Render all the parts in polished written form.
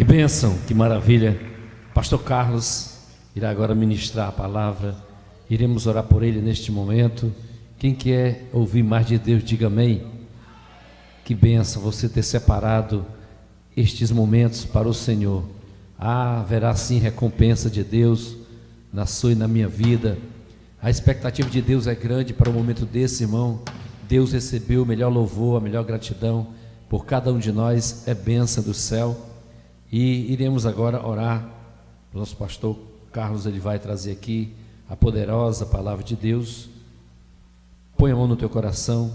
bênção, que maravilha. Pastor Carlos irá agora ministrar a palavra. Iremos orar por ele neste momento. Quem quer ouvir mais de Deus, diga amém. Que bênção você ter separado estes momentos para o Senhor. Haverá sim recompensa de Deus na sua e na minha vida. A expectativa de Deus é grande para o momento desse, irmão. Deus recebeu o melhor louvor, a melhor gratidão por cada um de nós, é bênção do céu. E iremos agora orar. O nosso pastor Carlos, ele vai trazer aqui a poderosa palavra de Deus. Põe a mão no teu coração,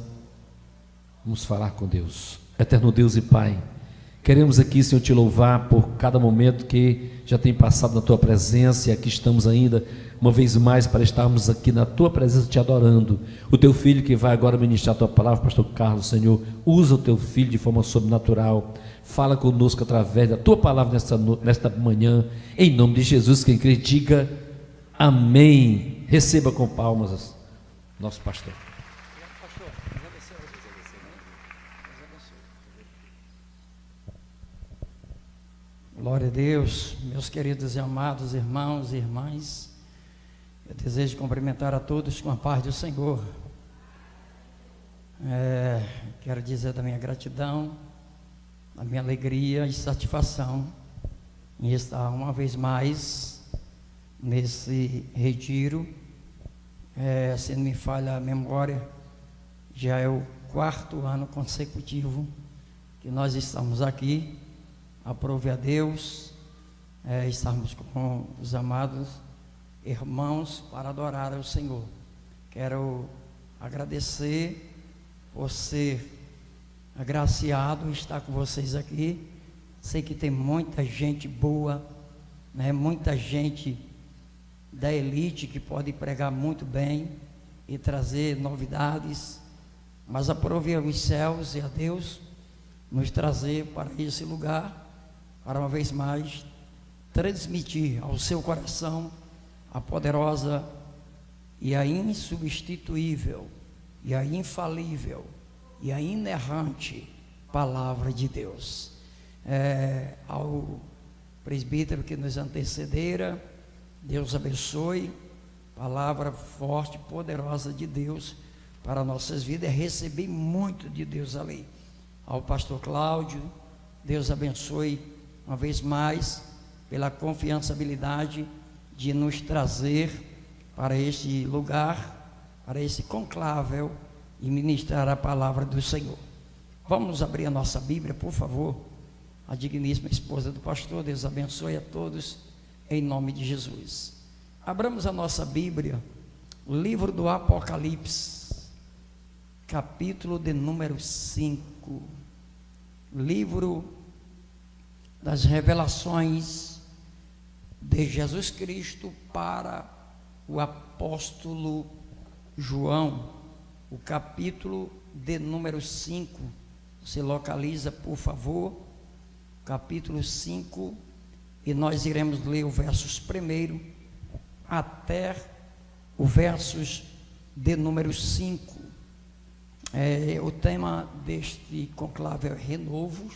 vamos falar com Deus. Eterno Deus e Pai, queremos aqui, Senhor, te louvar por cada momento que já tem passado na tua presença, e aqui estamos ainda uma vez mais para estarmos aqui na tua presença te adorando. O teu filho que vai agora ministrar a tua palavra, pastor Carlos, Senhor, usa o teu filho de forma sobrenatural, fala conosco através da tua palavra nesta manhã, em nome de Jesus. Quem crê, diga amém. Receba com palmas nosso pastor. Glória a Deus, meus queridos e amados irmãos e irmãs, eu desejo cumprimentar a todos com a paz do Senhor. Quero dizer da minha gratidão, da minha alegria e satisfação em estar uma vez mais nesse retiro. Se não me falha a memória, já é o 4º ano consecutivo que nós estamos aqui. Aprove a Deus estarmos com os amados irmãos para adorar ao Senhor. Quero agradecer por ser agraciado estar com vocês aqui. Sei que tem muita gente boa, né? Muita gente da elite que pode pregar muito bem e trazer novidades, mas aprove aos céus e a Deus nos trazer para esse lugar, para uma vez mais transmitir ao seu coração a poderosa e a insubstituível e a infalível e a inerrante palavra de Deus. Ao presbítero que nos antecedera, Deus abençoe, palavra forte, poderosa de Deus para nossas vidas. Recebi muito de Deus ali. Ao pastor Cláudio, Deus abençoe uma vez mais pela confiançabilidade de nos trazer para este lugar, para esse conclável e ministrar a palavra do Senhor. Vamos abrir a nossa Bíblia, por favor. A digníssima esposa do pastor, Deus abençoe a todos, em nome de Jesus. Abramos a nossa Bíblia, o livro do Apocalipse, capítulo de número 5, livro das revelações de Jesus Cristo para o apóstolo João, o capítulo de número 5. Você localiza, por favor, capítulo 5, e nós iremos ler o versos 1 até o versos de número 5. O tema deste conclave é renovo,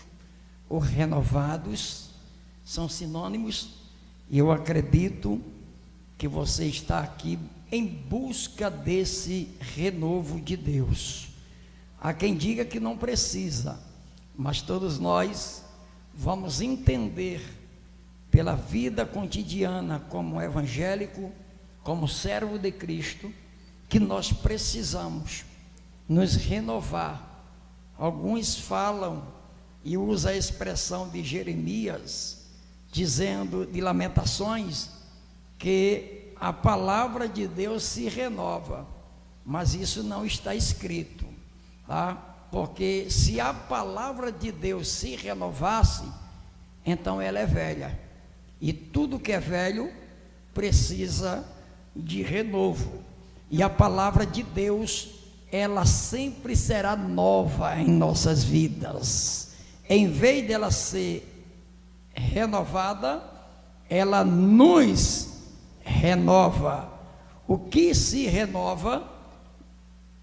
ou renovados, são sinônimos, e eu acredito que você está aqui em busca desse renovo de Deus. Há quem diga que não precisa, mas todos nós vamos entender pela vida cotidiana como evangélico, como servo de Cristo, que nós precisamos nos renovar. Alguns falam e usa a expressão de Jeremias, dizendo, de Lamentações, que a palavra de Deus se renova, mas isso não está escrito, tá? Porque se a palavra de Deus se renovasse, então ela é velha, e tudo que é velho precisa de renovo, e a palavra de Deus, ela sempre será nova em nossas vidas. Em vez dela ser renovada, ela nos renova. O que se renova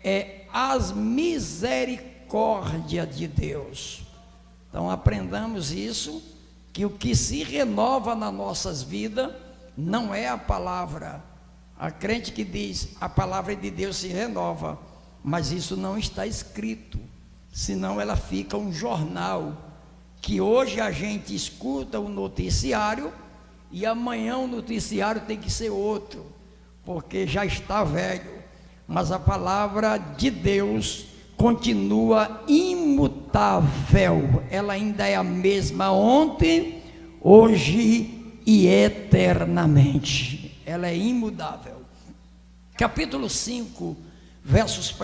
é as misericórdias de Deus. Então aprendamos isso, que o que se renova nas nossas vidas não é a palavra. Há crente que diz, a palavra de Deus se renova, mas isso não está escrito, senão ela fica um jornal, que hoje a gente escuta o noticiário, e amanhã o noticiário tem que ser outro, porque já está velho. Mas a palavra de Deus continua imutável, ela ainda é a mesma ontem, hoje e eternamente, ela é imutável. Capítulo 5, versos 1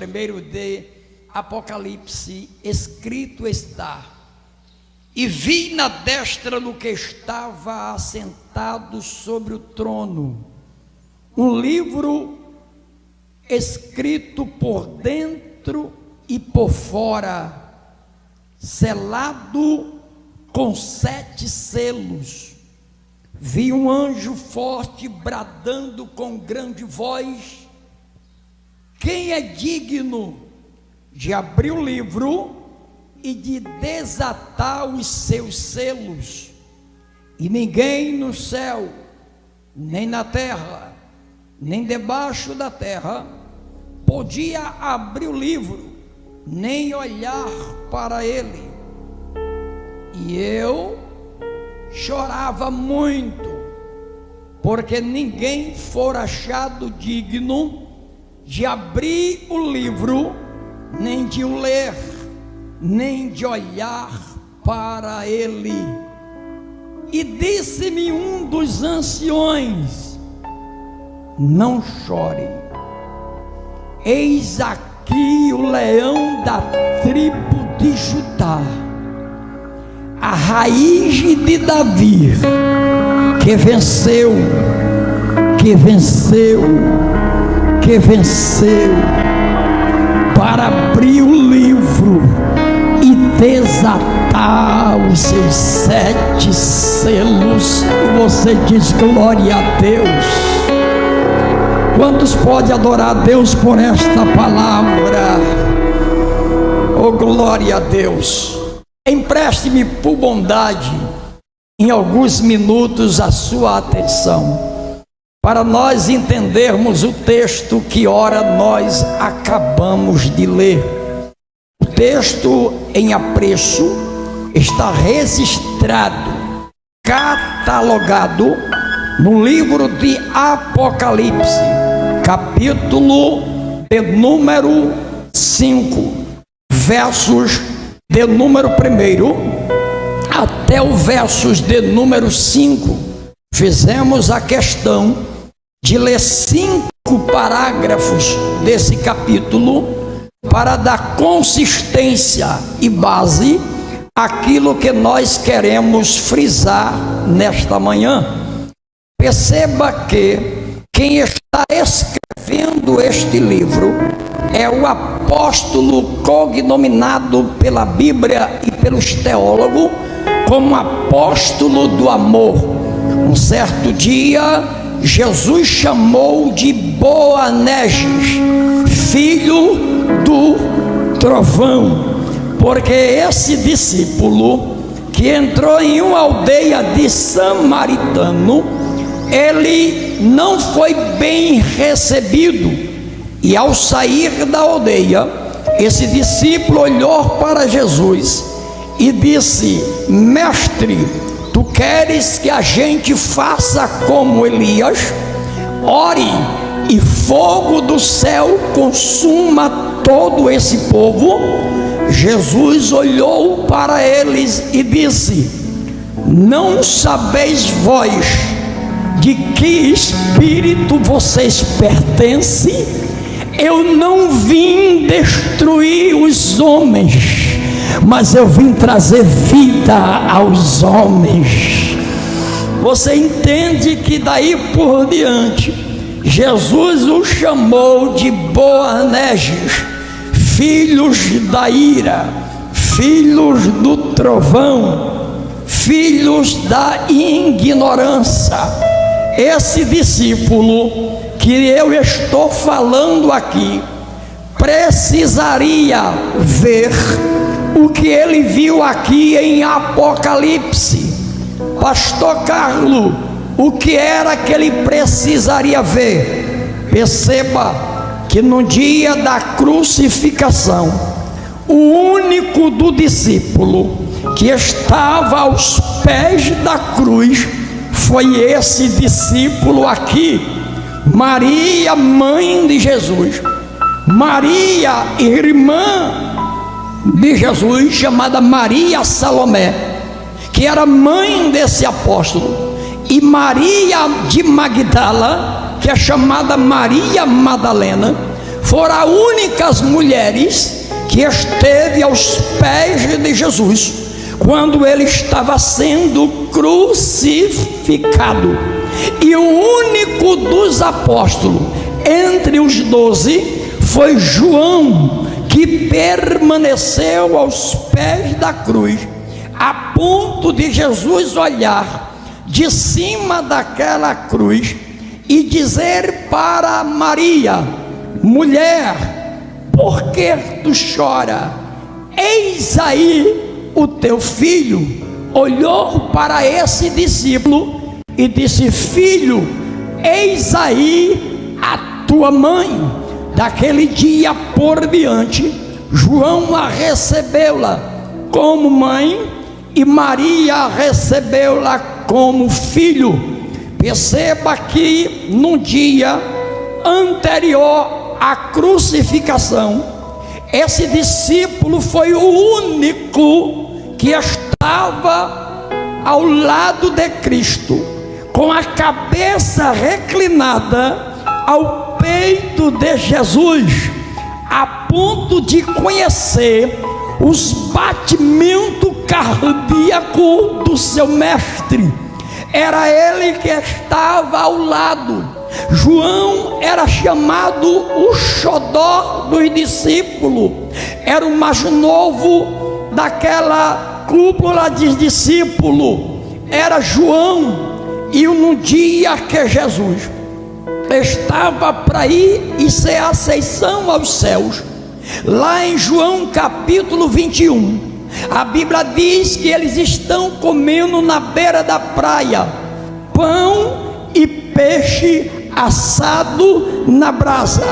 de Apocalipse, escrito está: e vi na destra do que estava assentado sobre o trono um livro escrito por dentro e por fora, selado com 7 selos. Vi um anjo forte bradando com grande voz: quem é digno de abrir o livro e de desatar os seus selos? E ninguém no céu, nem na terra, nem debaixo da terra, podia abrir o livro, nem olhar para ele. E eu chorava muito, porque ninguém fora achado digno de abrir o livro, nem de o ler, nem de olhar para ele. E disse-me um dos anciões: não chore, eis aqui o leão da tribo de Judá, a raiz de Davi, que venceu, para abrir o livro e desatar os seus 7 selos. E você diz glória a Deus. Quantos podem adorar a Deus por esta palavra? Oh, glória a Deus. Empreste-me por bondade em alguns minutos a sua atenção, para nós entendermos o texto que ora nós acabamos de ler. O texto em apreço está registrado, catalogado no livro de Apocalipse, capítulo de número 5, versos de número 1 até o versos de número 5. Fizemos a questão de ler 5 parágrafos desse capítulo para dar consistência e base àquilo que nós queremos frisar nesta manhã. Perceba que quem está escrevendo este livro é o apóstolo cognominado pela Bíblia e pelos teólogos como apóstolo do amor. Um certo dia, Jesus chamou de Boanerges, filho do trovão, porque esse discípulo que entrou em uma aldeia de samaritano, ele não foi bem recebido, e ao sair da aldeia, esse discípulo olhou para Jesus e disse: mestre, tu queres que a gente faça como Elias? Ore e fogo do céu consuma todo esse povo. Jesus olhou para eles e disse: não sabeis vós de que espírito vocês pertencem? Eu não vim destruir os homens, mas eu vim trazer vida aos homens. Você entende que daí por diante Jesus o chamou de Boanerges, filhos da ira, filhos do trovão, filhos da ignorância. Esse discípulo que eu estou falando aqui precisaria ver o que ele viu aqui em Apocalipse, Pastor Carlos, o que era que ele precisaria ver? Perceba que no dia da crucificação, o único do discípulo que estava aos pés da cruz foi esse discípulo aqui, Maria, mãe de Jesus. Maria, irmã de Jesus, chamada Maria Salomé, que era mãe desse apóstolo, e Maria de Magdala, que é chamada Maria Madalena, foram as únicas mulheres que esteve aos pés de Jesus quando ele estava sendo crucificado. E o único dos apóstolos entre os 12 foi João, que permaneceu aos pés da cruz, a ponto de Jesus olhar de cima daquela cruz e dizer para Maria: mulher, por que tu chora? Eis aí o teu filho. Olhou para esse discípulo e disse: filho, eis aí a tua mãe. Daquele dia por diante, João a recebeu-la como mãe e Maria recebeu-la como filho. Perceba que no dia anterior à crucificação, esse discípulo foi o único que estava ao lado de Cristo, com a cabeça reclinada ao peito de Jesus, a ponto de conhecer os batimentos cardíacos do seu mestre. Era ele que estava ao lado. João era chamado o xodó dos discípulos, era o mais novo daquela cúpula de discípulos, era João. E no dia que Jesus estava para ir e ser ascensão aos céus, lá em João capítulo 21, a Bíblia diz que eles estão comendo na beira da praia pão e peixe assado na brasa.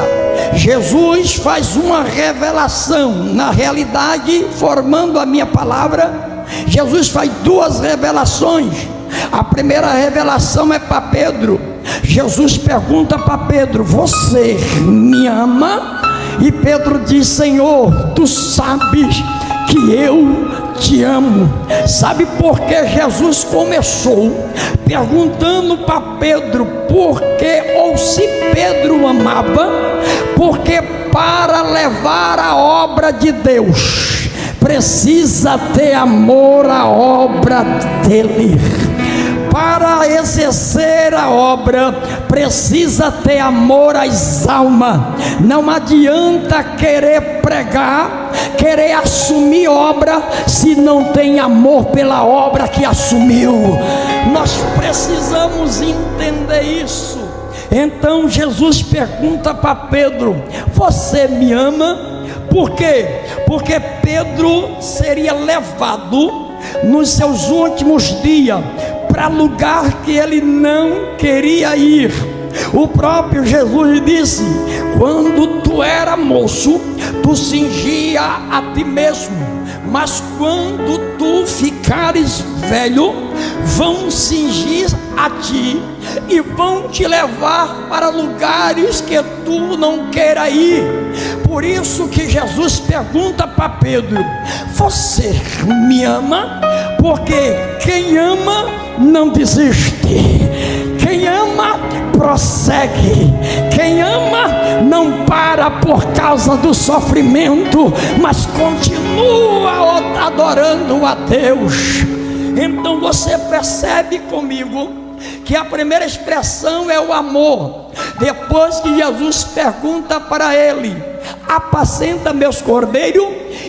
Jesus faz uma revelação, na realidade, formando a minha palavra, Jesus faz duas revelações. A primeira revelação é para Pedro. Jesus pergunta para Pedro: você me ama? E Pedro diz: Senhor, tu sabes que eu te amo. Sabe por que Jesus começou perguntando para Pedro por que, ou se Pedro amava? Porque para levar a obra de Deus precisa ter amor à obra dele. Para exercer a obra, precisa ter amor às almas. Não adianta querer pregar, querer assumir obra, se não tem amor pela obra que assumiu. Nós precisamos entender isso. Então Jesus pergunta para Pedro: você me ama? Por quê? Porque Pedro seria levado nos seus últimos dias para lugar que ele não queria ir. O próprio Jesus disse: quando tu era moço, tu cingia a ti mesmo, mas quando tu ficares velho, vão cingir a ti e vão te levar para lugares que tu não queira ir. Por isso que Jesus pergunta para Pedro: você me ama? Porque quem ama não desiste, quem ama prossegue, quem ama não para por causa do sofrimento, mas continua adorando a Deus. Então você percebe comigo que a primeira expressão é o amor. Depois que Jesus pergunta para ele: apacenta meus cordeiros,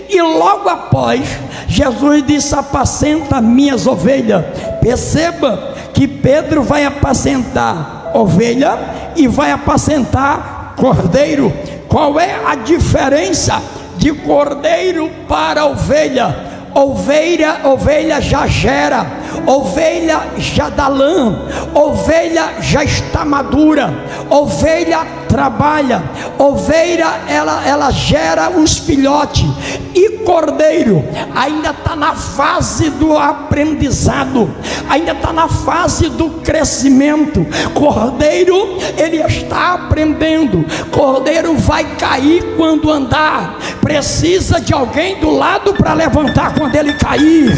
e logo após Jesus disse: apacenta minhas ovelhas. Perceba que Pedro vai apacentar ovelha e vai apacentar cordeiro. Qual é a diferença de cordeiro para ovelha? Ovelha já gera, ovelha já dá lã, ovelha já está madura, ovelha trabalha, ovelha ela gera os filhotes, e cordeiro ainda está na fase do aprendizado, ainda está na fase do crescimento. Cordeiro, ele está aprendendo. Cordeiro vai cair quando andar, precisa de alguém do lado para levantar quando ele cair.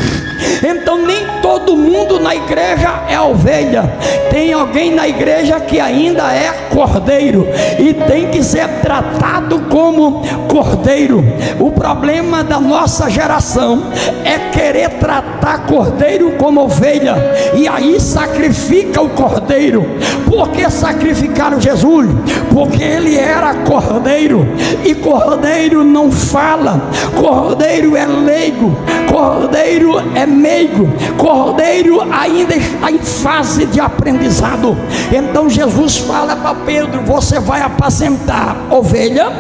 Então nem todo mundo na igreja é ovelha, tem alguém na igreja que ainda é cordeiro e tem que ser tratado como cordeiro. O problema da nossa geração é querer tratar cordeiro como ovelha, e aí sacrifica o cordeiro. Por que sacrificaram Jesus? Porque ele era cordeiro, e cordeiro não fala, cordeiro é leigo, cordeiro é meigo, cordeiro ainda está em fase de aprendizado. Então Jesus fala para Pedro: você vai apacentar ovelha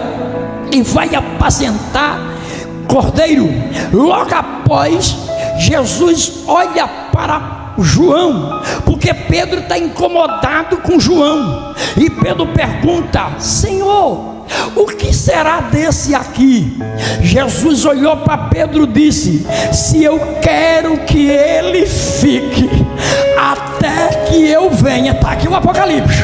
e vai apacentar cordeiro. Logo após, Jesus olha para João, porque Pedro está incomodado com João, e Pedro pergunta: Senhor, o que será desse aqui? Jesus olhou para Pedro e disse: se eu quero que ele fique até que eu venha, está aqui o Apocalipse,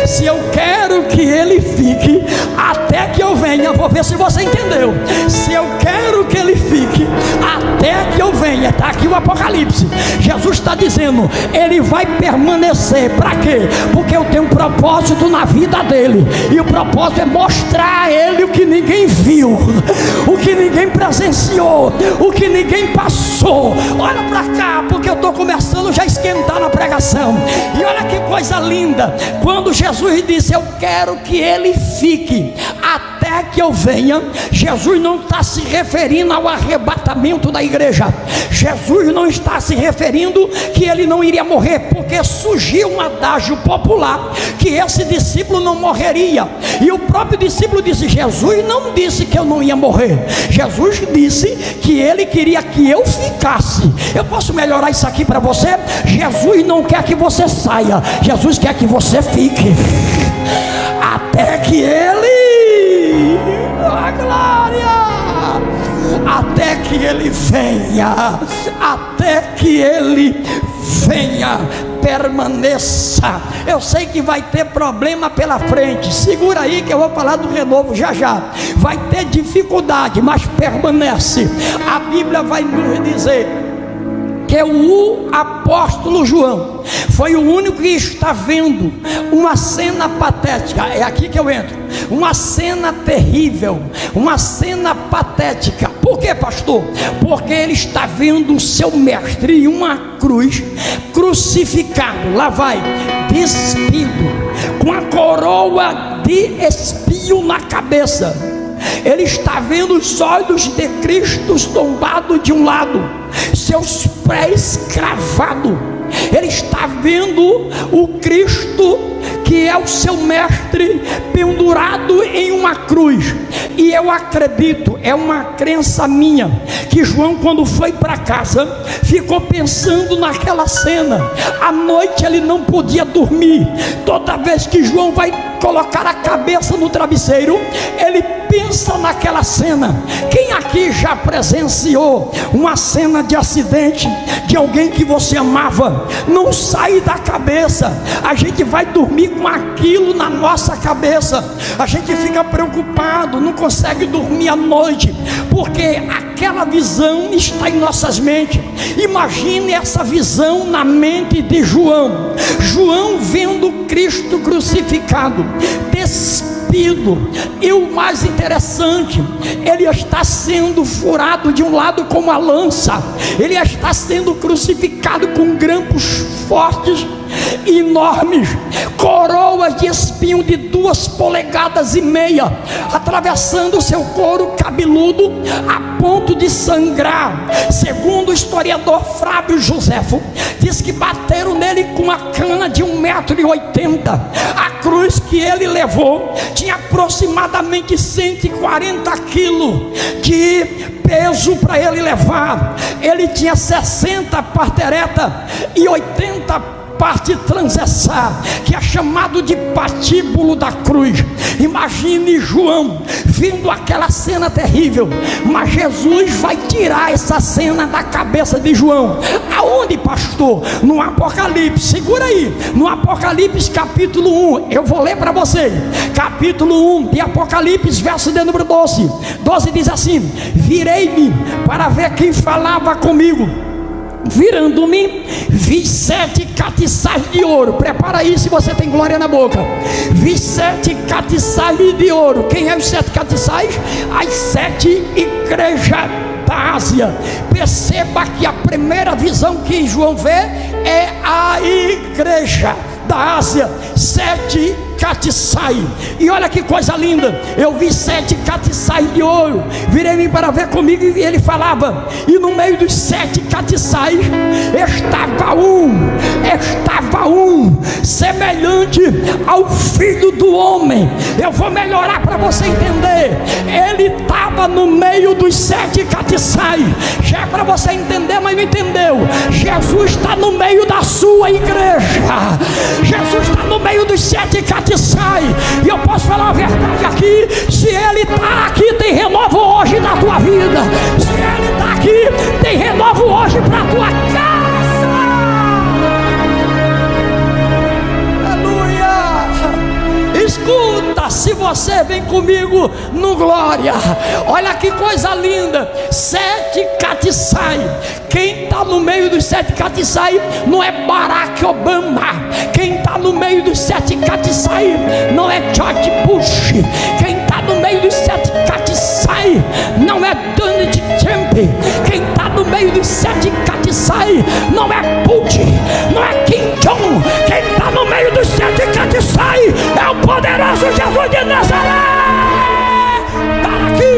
se eu quero que ele fique até que eu venha, vou ver se você entendeu, se eu quero que ele fique até que eu venha, está aqui o Apocalipse. Jesus está dizendo, ele vai permanecer, para quê? Porque eu tenho um propósito na vida dele, e o propósito é mostrar a ele o que ninguém viu, o que ninguém presenciou, o que ninguém passou. Olha para cá, porque eu estou começando já a esquentar na pregação. E olha que coisa linda, quando Jesus disse: eu quero que ele fique até que eu venha, Jesus não está se referindo ao arrebatamento da igreja. Jesus não está se referindo que ele não iria morrer, porque surgiu um adágio popular que esse discípulo não morreria, e o próprio discípulo disse: Jesus não disse que eu não ia morrer, Jesus disse que ele queria que eu ficasse. Eu posso melhorar isso aqui para você? Jesus não quer que você saia, Jesus quer que você fique até que ele, a glória, até que ele venha, até que ele venha, permaneça. Eu sei que vai ter problema pela frente, segura aí que eu vou falar do renovo já já. Vai ter dificuldade, mas permanece. A Bíblia vai nos dizer que o apóstolo João foi o único que está vendo uma cena patética. É aqui que eu entro. Uma cena terrível, uma cena patética. Por quê, pastor? Porque ele está vendo o seu mestre em uma cruz, crucificado. Lá vai, despido, com a coroa de espinho na cabeça. Ele está vendo os olhos de Cristo tombados de um lado, seus pés cravados. Ele está vendo o Cristo que é o seu mestre pendurado em uma cruz. E eu acredito, é uma crença minha, que João, quando foi para casa, ficou pensando naquela cena. À noite ele não podia dormir. Toda vez que João vai colocar a cabeça no travesseiro, ele pensa naquela cena. Quem aqui já presenciou uma cena de acidente de alguém que você amava? Não sai da cabeça. A gente vai dormir com aquilo na nossa cabeça. A gente fica preocupado, não consegue dormir à noite, porque aquela visão está em nossas mentes. Imagine essa visão na mente de João. João vendo Cristo crucificado, despido, e o mais interessante, ele está sendo furado de um lado com uma lança, ele está sendo crucificado com grampos fortes, enormes, coroas de espinho de 2,5 polegadas, atravessando o seu couro cabeludo a ponto de sangrar. Segundo o historiador Flávio Joséfo, diz que bateram nele com uma cana de 1,80 m. A cruz que ele levou tinha aproximadamente 140 quilos de peso para ele levar. Ele tinha 60 parteretas e 80 parte transversal, que é chamado de patíbulo da cruz. Imagine João vindo aquela cena terrível, mas Jesus vai tirar essa cena da cabeça de João. Aonde, pastor? No Apocalipse. Segura aí, no Apocalipse capítulo 1, eu vou ler para você, capítulo 1 de Apocalipse, verso de número 12 diz assim: virei-me para ver quem falava comigo. Virando-me, vi 7 catiçais de ouro. Prepara aí se você tem glória na boca. Vi 7 catiçais de ouro. Quem é os 7 catiçais? As 7 igrejas da Ásia. Perceba que a primeira visão que João vê é a igreja da Ásia. 7 catiçais. E olha que coisa linda. Eu vi 7 catiçais de ouro. Virei-me para ver comigo, e ele falava. E no meio dos 7 catiçais estava um semelhante ao Filho do Homem. Eu vou melhorar para você entender. Ele estava no meio dos 7 catiçais. Já é para você entender, mas não entendeu. Jesus está no meio da sua igreja. Jesus está no meio dos 7 catiçais. E eu posso falar a verdade aqui: se ele está aqui, tem renovo hoje na tua vida. Se ele está aqui, tem renovo hoje para a tua casa. Aleluia. Escuta, se você vem comigo no glória, olha que coisa linda. 7 catiçais. Quem está no meio dos 7 catiçais não é Barack Obama. Quem está no meio dos 7 catiçais não é George Bush. Quem está no meio dos 7 catiçais não é Donald Trump. Quem está no meio dos 7 catiçais não é Putin, não é Kim Jong. Quem está no meio dos 7 catiçais é o poderoso Jesus de Nazaré. Está aqui.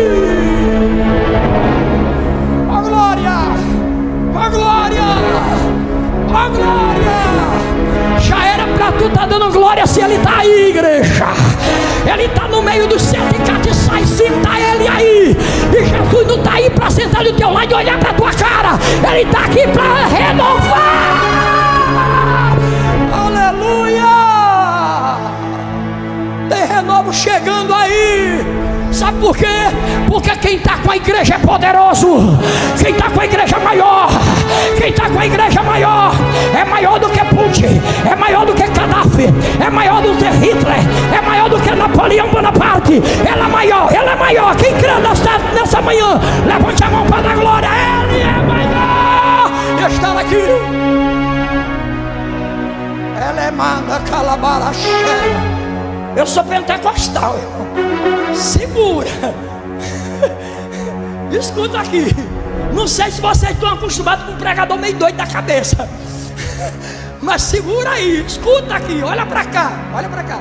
A glória, a glória, a glória. Já era para tu estar dando glória se ele está aí, igreja. Ele está no meio dos 7 catiçais. Sinta ele aí. E Jesus não está aí para sentar do teu lado e olhar para tua cara. Ele está aqui para renovar. Aleluia. Tem renovo chegando aí. Sabe por quê? Porque quem está com a igreja é poderoso. Quem está com a igreja é maior. Quem está com a igreja maior é maior do que Putin, é maior do que Gaddafi, é maior do que Hitler, é maior do que Napoleão Bonaparte. Ela é maior, ela é maior. Quem crê nessa manhã, levante a mão para dar glória. Ele é maior. Está aqui. Ela é manda calabaracheia. Eu sou pentecostal, irmão. Segura. Escuta aqui. Não sei se vocês estão acostumados com um pregador meio doido da cabeça, mas segura aí. Escuta aqui. Olha para cá. Olha para cá.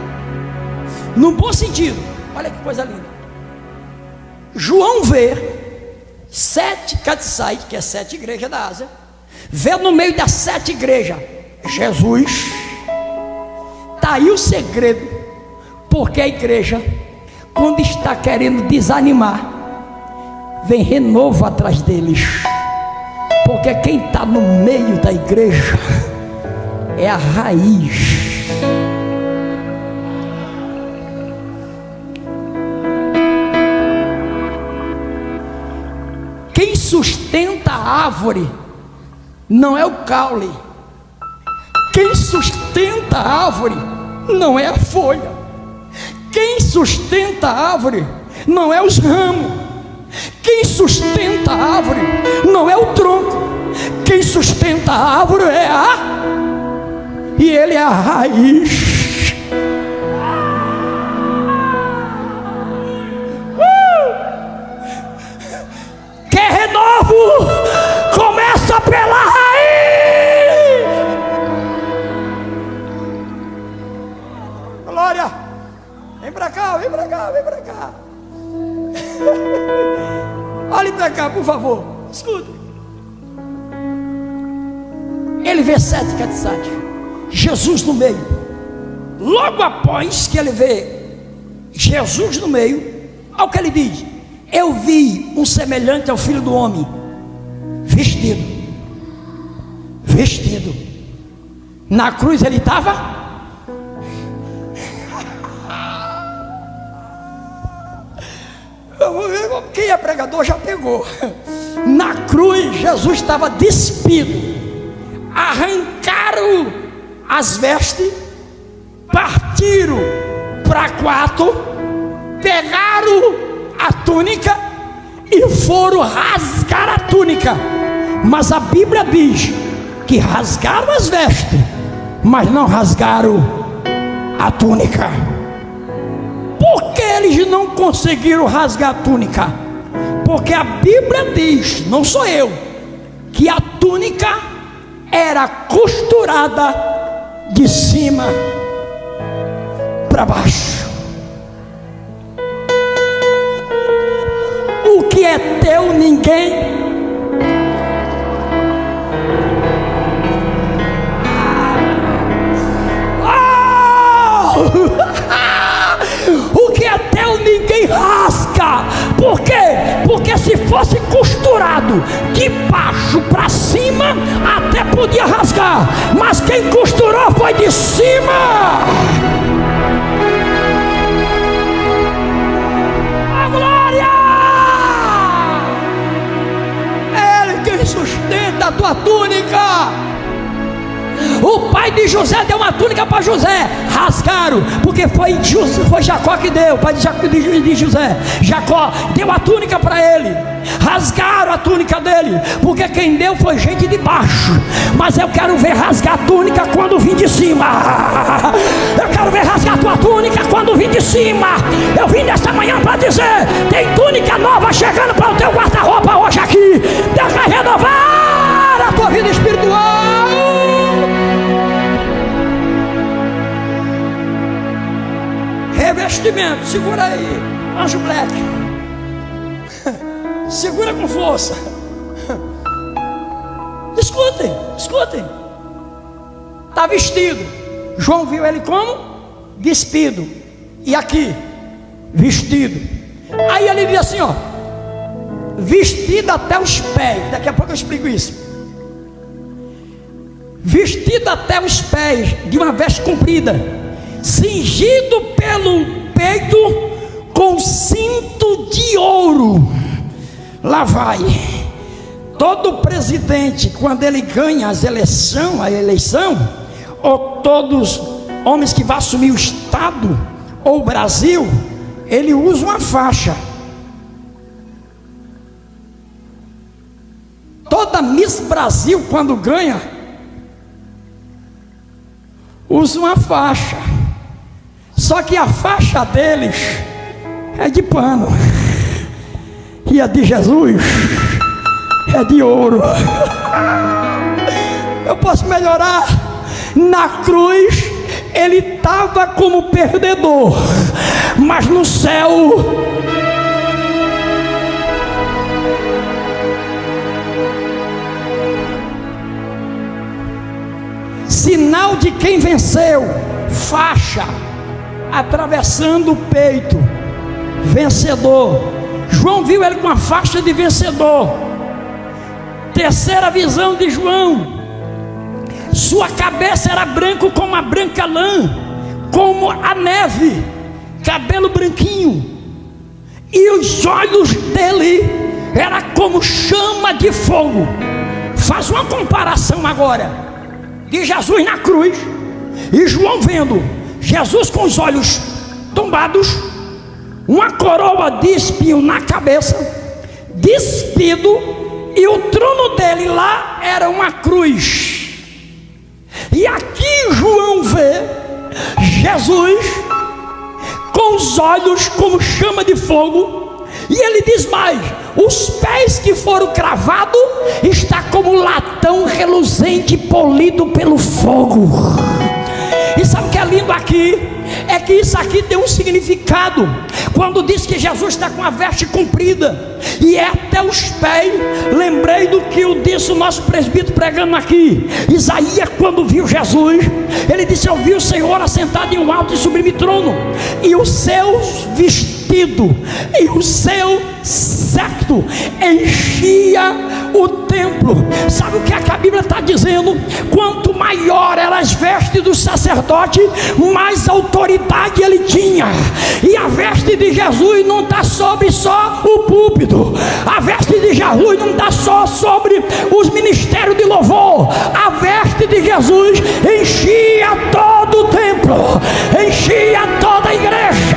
No bom sentido. Olha que coisa linda. João vê 7 catiçais, que é 7 igrejas da Ásia. Vê no meio das 7 igrejas Jesus. Está aí o segredo. Porque a igreja, quando está querendo desanimar, vem renovo atrás deles. Porque quem está no meio da igreja é a raiz. Quem sustenta a árvore não é o caule. Quem sustenta a árvore não é a folha. Quem sustenta a árvore não é os ramos. Quem sustenta a árvore não é o tronco. Quem sustenta a árvore é e ele é a raiz. Quer renovo? Começa pela raiz. Glória. Vem pra cá, vem pra cá, vem pra cá. Olhe pra cá, por favor. Escuta. Ele vê 7 catiçais. Jesus no meio. Logo após que ele vê Jesus no meio, olha o que ele diz: eu vi um semelhante ao Filho do Homem, vestido. Na cruz ele estava. Quem é pregador já pegou. Na cruz Jesus estava despido. Arrancaram as vestes, partiram para quatro, pegaram a túnica e foram rasgar a túnica. Mas a Bíblia diz que rasgaram as vestes, mas não rasgaram a túnica. Por que eles não conseguiram rasgar a túnica? Porque a Bíblia diz, não sou eu, que a túnica era costurada de cima para baixo. O que é teu, ninguém. O que é teu ninguém rasga. Por quê? Porque se fosse costurado de baixo para cima, até podia rasgar, mas quem costurou foi de cima. A glória! Ele quem sustenta a tua túnica. O pai de José deu uma túnica para José, rasgaram, porque foi Jacó que deu, o pai de José. Jacó deu a túnica para ele, rasgaram a túnica dele, porque quem deu foi gente de baixo. Mas eu quero ver rasgar a túnica quando vim de cima. Eu quero ver rasgar a tua túnica quando vim de cima. Eu vim nesta manhã para dizer: tem túnica nova chegando para o teu guarda-roupa hoje aqui. Deus vai renovar a tua vida espiritual. Revestimento, segura aí, Anjo Black. Segura com força. Escutem. Está vestido. João viu ele como? Despido. E aqui, vestido. Aí ele diz assim, ó: vestido até os pés. Daqui a pouco eu explico isso. Vestido até os pés de uma veste comprida, cingido pelo peito com cinto de ouro. Lá vai. Todo presidente, quando ele ganha a eleição, ou todos homens que vão assumir o Estado ou o Brasil, ele usa uma faixa. Toda Miss Brasil, quando ganha, usa uma faixa. Só que a faixa deles é de pano, e a de Jesus é de ouro. Eu posso melhorar. Na cruz ele estava como perdedor, mas no céu sinal de quem venceu, faixa atravessando o peito, vencedor. João viu ele com uma faixa de vencedor. Terceira visão de João: sua cabeça era branco como a branca lã, como a neve, cabelo branquinho, e os olhos dele era como chama de fogo. Faz uma comparação agora de Jesus na cruz e João vendo Jesus com os olhos tombados, uma coroa de espinho na cabeça, despido, e o trono dele lá era uma cruz. E aqui João vê Jesus com os olhos como chama de fogo, e ele diz mais: os pés que foram cravados está como latão reluzente polido pelo fogo. E sabe o que é lindo aqui? É que isso aqui tem um significado. Quando diz que Jesus está com a veste comprida e é até os pés, lembrei do que disse o nosso presbítero pregando aqui. Isaías, quando viu Jesus, ele disse: eu vi o Senhor assentado em um alto e sublime trono, e os seus vestidos vestido e o seu séquito enchia o templo. Sabe o que a Bíblia está dizendo? Quanto maior eram as vestes do sacerdote, mais autoridade ele tinha. E a veste de Jesus não está sobre só o púlpito, a veste de Jesus não está só sobre os ministérios de louvor, a veste de Jesus enchia todo o templo, enchia toda a igreja.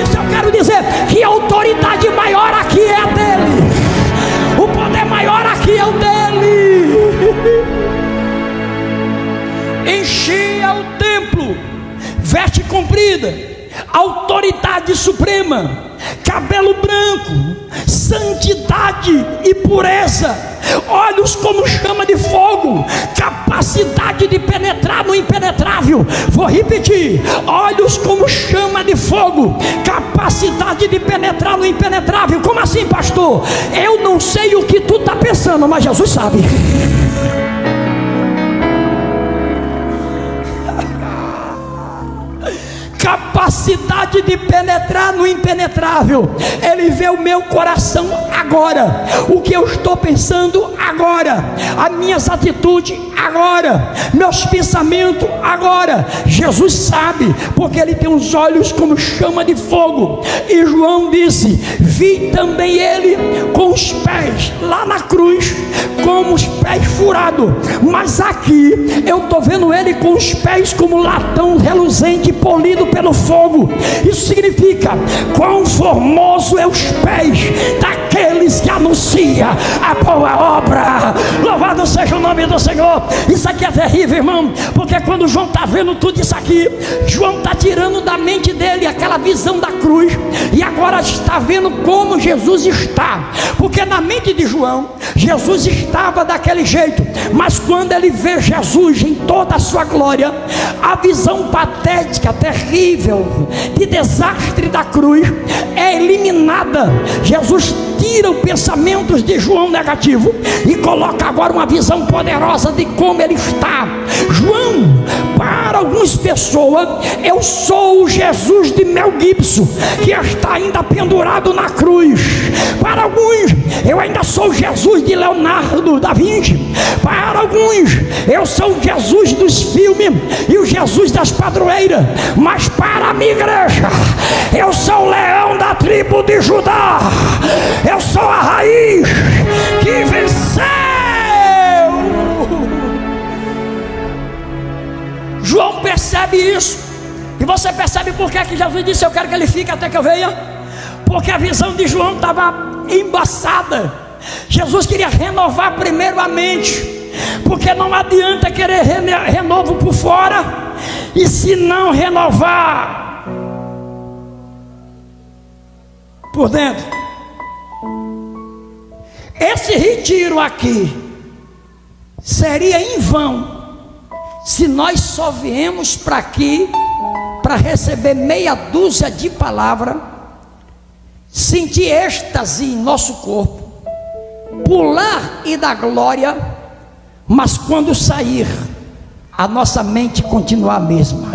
Isso eu quero dizer, que a autoridade maior aqui é a dele, o poder maior aqui é o dele. Enchia o templo, veste comprida, autoridade suprema, cabelo branco, santidade e pureza, olhos como chama de fogo, capacidade de penetrar no impenetrável. Vou repetir: olhos como chama de fogo, capacidade de penetrar no impenetrável. Como assim, pastor? Eu não sei o que tu está pensando, mas Jesus sabe. Capacidade de penetrar no impenetrável. Ele vê o meu coração agora, o que eu estou pensando agora, as minhas atitudes agora, meus pensamentos agora. Jesus sabe, porque ele tem os olhos como chama de fogo. E João disse: vi também ele com os pés lá na cruz, com os pés furados, mas aqui eu estou vendo ele com os pés como latão reluzente, polido pelo fogo. Isso significa: quão formoso é os pés daqueles que anunciam a boa obra. Louvado seja o nome do Senhor. Isso aqui é terrível, irmão, porque quando João está vendo tudo isso aqui, João está tirando da mente dele aquela visão da cruz, e agora está vendo como Jesus está. Porque na mente de João, Jesus estava daquele jeito, mas quando ele vê Jesus em toda a sua glória, a visão patética, terrível, de desastre da cruz é eliminada. Jesus tira os pensamentos de João negativo e coloca agora uma visão poderosa de como ele está. João, para algumas pessoas, eu sou o Jesus de Mel Gibson, que está ainda pendurado na cruz. Para alguns, eu ainda sou o Jesus de Leonardo da Vinci. Para alguns, eu sou o Jesus dos filmes e o Jesus das padroeiras. Mas para a minha igreja, eu sou o leão da tribo de Judá. Eu sou a raiz que venceu. João percebe isso. E você percebe por que Jesus disse: eu quero que ele fique até que eu venha? Porque a visão de João estava embaçada. Jesus queria renovar primeiro a mente, porque não adianta querer renovo por fora e se não renovar por dentro. Esse retiro aqui seria em vão se nós só viemos para aqui para receber meia dúzia de palavras, sentir êxtase em nosso corpo, pular e dar glória, mas quando sair, a nossa mente continuar a mesma.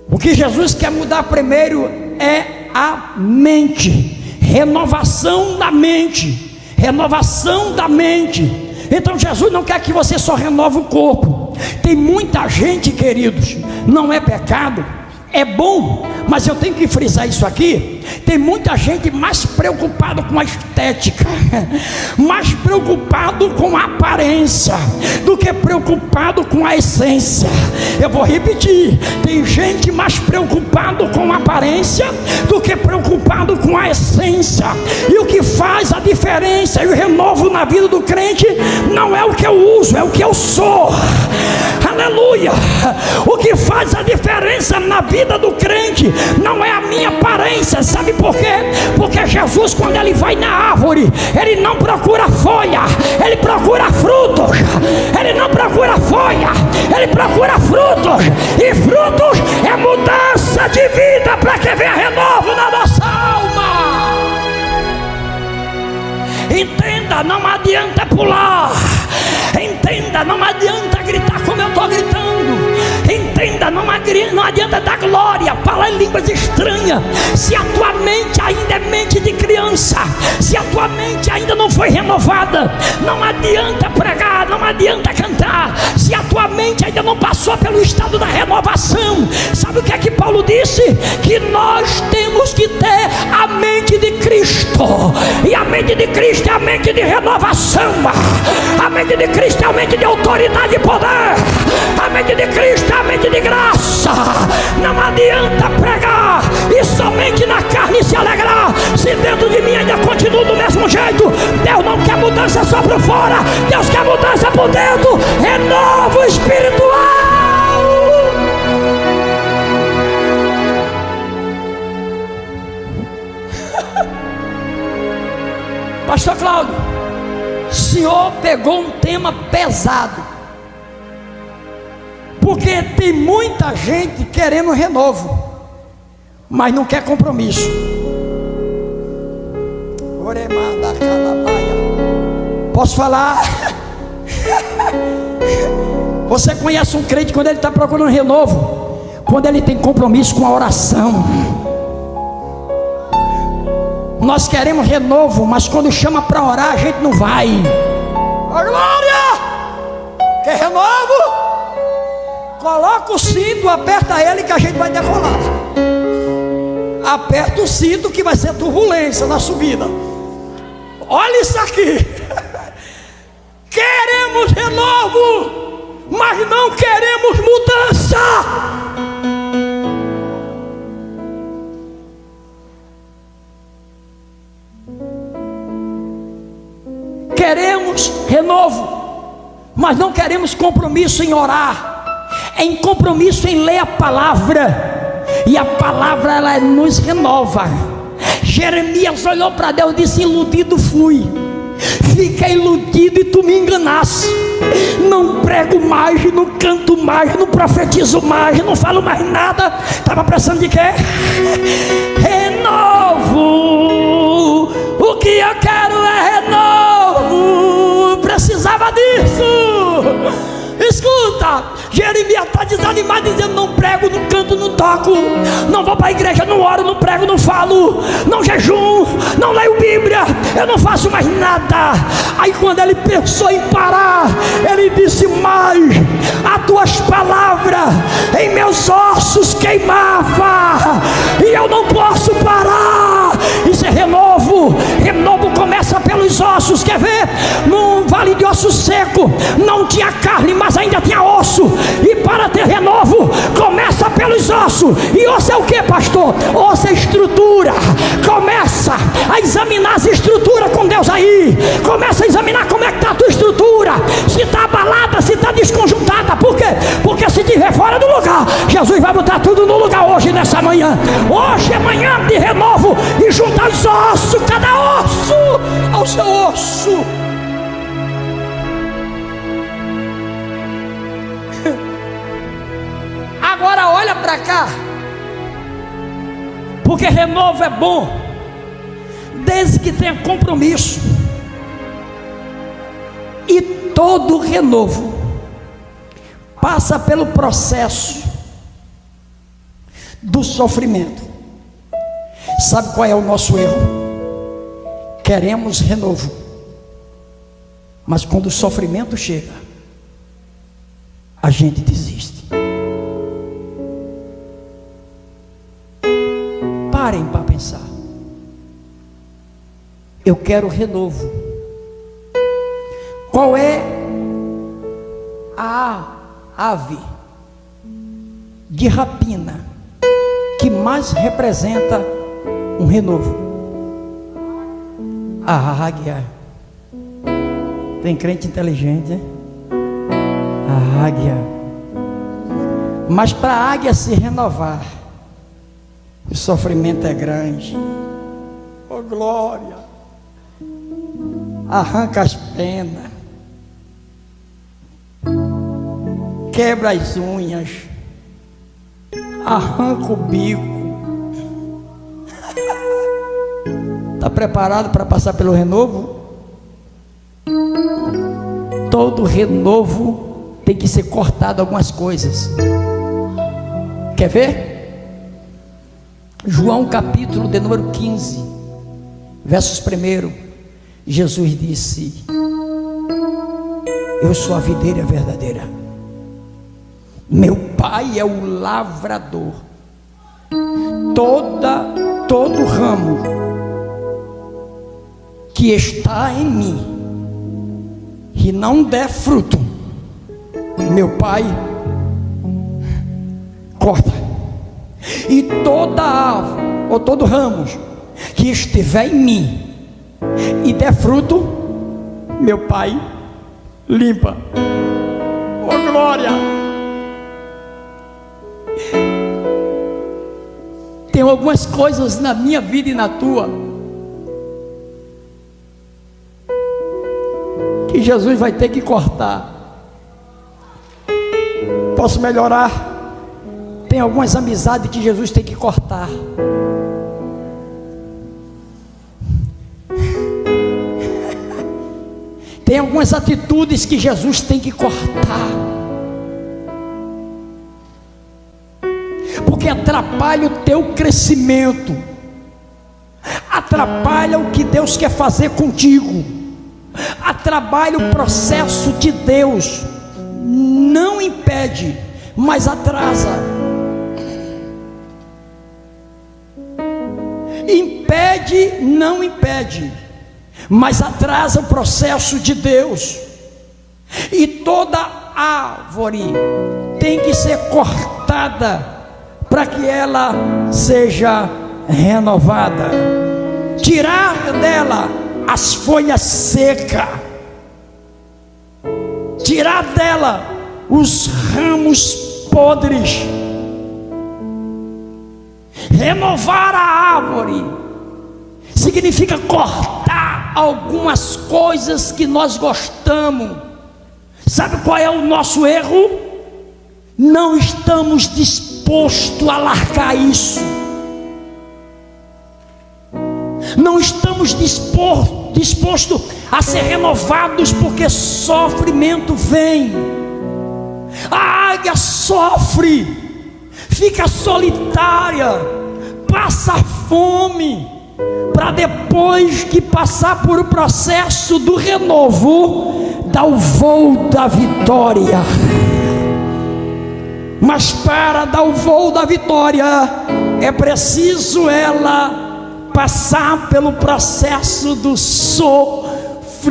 O que Jesus quer mudar primeiro é a mente, renovação da mente, renovação da mente. Então Jesus não quer que você só renove o corpo. Tem muita gente, queridos, não é pecado, é bom, mas eu tenho que frisar isso aqui. Tem muita gente mais preocupada com a estética, mais preocupado com a aparência, do que preocupado com a essência. Eu vou repetir: tem gente mais preocupado com a aparência do que preocupado com a essência. E o que faz a diferença e o renovo na vida do crente não é o que eu uso, é o que eu sou. Aleluia! O que faz a diferença na vida do crente não é a minha aparência. Sabe por quê? Porque Jesus, quando ele vai na árvore, ele não procura folha, ele procura frutos. Ele não procura folha, ele procura frutos. E frutos é mudança de vida, para que venha renovo na nossa alma. Entenda, não adianta pular. Entenda, não adianta gritar como eu estou gritando. Entenda, não adianta dar glória, falar em línguas estranhas, se a tua mente ainda é mente de criança, se a tua mente ainda não foi renovada. Não adianta pregar, não adianta cantar, se a tua mente ainda não passou pelo estado da renovação. Sabe o que é que Paulo disse? Que nós temos que ter a mente de Cristo, e a mente de Cristo é a mente de renovação. A mente de Cristo é a mente de autoridade e poder. A mente de Cristo é a mente de graça. Não adianta pregar e somente na carne se alegrar, se dentro de mim ainda continua do mesmo jeito. Deus não quer mudança só por fora, Deus quer mudança por dentro. Renovo espiritual. Pastor Cláudio, o senhor pegou um tema pesado, porque tem muita gente querendo renovo, mas não quer compromisso. Posso falar? Você conhece um crente quando ele está procurando renovo? Quando ele tem compromisso com a oração. Nós queremos renovo, mas quando chama para orar a gente não vai. Ó glória! Quer renovo? Coloca o cinto, aperta ele que a gente vai decolar. Aperta o cinto que vai ser turbulência na subida. Olha isso aqui. Queremos renovo, mas não queremos mudança. Queremos renovo, mas não queremos compromisso em orar, em compromisso em ler a palavra. E a palavra ela nos renova. Jeremias olhou para Deus e disse: iludido fui, fiquei iludido e tu me enganaste. Não prego mais, não canto mais, não profetizo mais, não falo mais nada. Estava precisando de quê? Renovo. O que eu quero é renovo. Precisava disso. Escuta, Jeremias está desanimado, dizendo: não prego, não canto, não toco, não vou para a igreja, não oro, não prego, não falo, não jejum, não leio Bíblia, eu não faço mais nada. Aí quando ele pensou em parar, ele disse: mas as tuas palavras em meus ossos queimava, e eu não posso parar. Isso é renovo. Renovo começa pelos ossos. Quer ver? Num vale de osso seco não tinha carne, mas ainda tinha osso. E para ter renovo, começa pelos ossos. E osso é o que, pastor? Osso é estrutura. Começa a examinar as estruturas com Deus aí. Começa a examinar como é que está a tua estrutura. Se está abalada, se está desconjuntada. Por quê? Porque se estiver fora do lugar, Jesus vai botar tudo no lugar hoje, nessa manhã. Hoje é manhã de renovo. E juntar os ossos, cada osso ao seu osso. Agora olha para cá, porque renovo é bom, desde que tenha compromisso. E todo renovo passa pelo processo do sofrimento. Sabe qual é o nosso erro? Queremos renovo, mas quando o sofrimento chega, a gente desiste. Parem para pensar. Eu quero renovo. Qual é a ave de rapina que mais representa um renovo? A águia. Tem crente inteligente, hein? A águia. Mas para a águia se renovar, o sofrimento é grande. Oh glória! Arranca as penas, quebra as unhas, arranca o bico. Está preparado para passar pelo renovo? todo renovo tem que ser cortado algumas coisas. Quer ver? João capítulo de número 15, versos 1. Jesus disse: eu sou a videira verdadeira, meu Pai é o lavrador. Todo ramo que está em mim e não der fruto, meu Pai corta. E toda árvore ou todo ramo que estiver em mim e der fruto, meu Pai limpa. Oh glória! Tem algumas coisas na minha vida e na tua que Jesus vai ter que cortar. Posso melhorar? Tem algumas amizades que Jesus tem que cortar. Tem algumas atitudes que Jesus tem que cortar, porque atrapalha o teu crescimento, atrapalha o que Deus quer fazer contigo, atrapalha o processo de Deus. Não impede, mas atrasa. Impede, não impede, mas atrasa o processo de Deus. E toda árvore tem que ser cortada para que ela seja renovada. Tirar dela as folhas secas, tirar dela os ramos podres, renovar a árvore significa cortar algumas coisas que nós gostamos. Sabe qual é o nosso erro? Não estamos dispostos a largar isso. Não estamos dispostos a ser renovados, porque sofrimento vem. A águia sofre, fica solitária, passa fome, para depois que passar por o processo do renovo, dar o voo da vitória. Mas para dar o voo da vitória, é preciso ela passar pelo processo do sofrimento.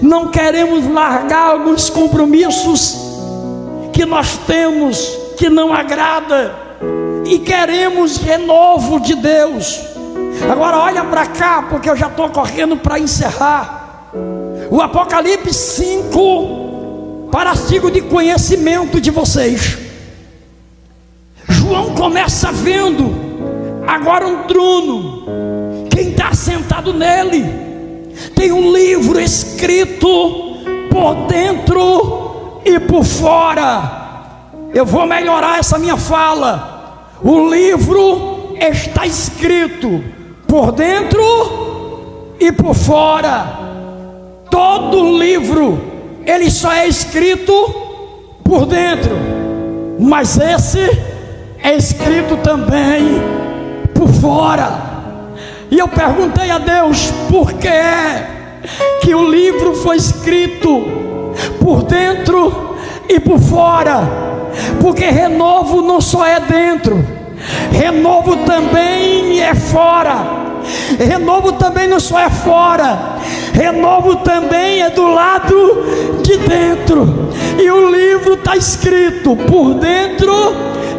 Não queremos largar alguns compromissos que nós temos, que não agrada, e queremos renovo de Deus. Agora olha para cá, porque eu já estou correndo para encerrar. O Apocalipse 5, para artigo de conhecimento de vocês. João começa vendo agora um trono. Quem está sentado nele tem um livro escrito por dentro e por fora. Eu vou melhorar essa minha fala. O livro está escrito por dentro e por fora. Todo livro, ele só é escrito por dentro, mas esse é escrito também por fora. E eu perguntei a Deus, por que é que o livro foi escrito por dentro e por fora? Porque renovo não só é dentro, renovo também é fora. Renovo também não só é fora, renovo também é do lado de dentro. E o livro está escrito por dentro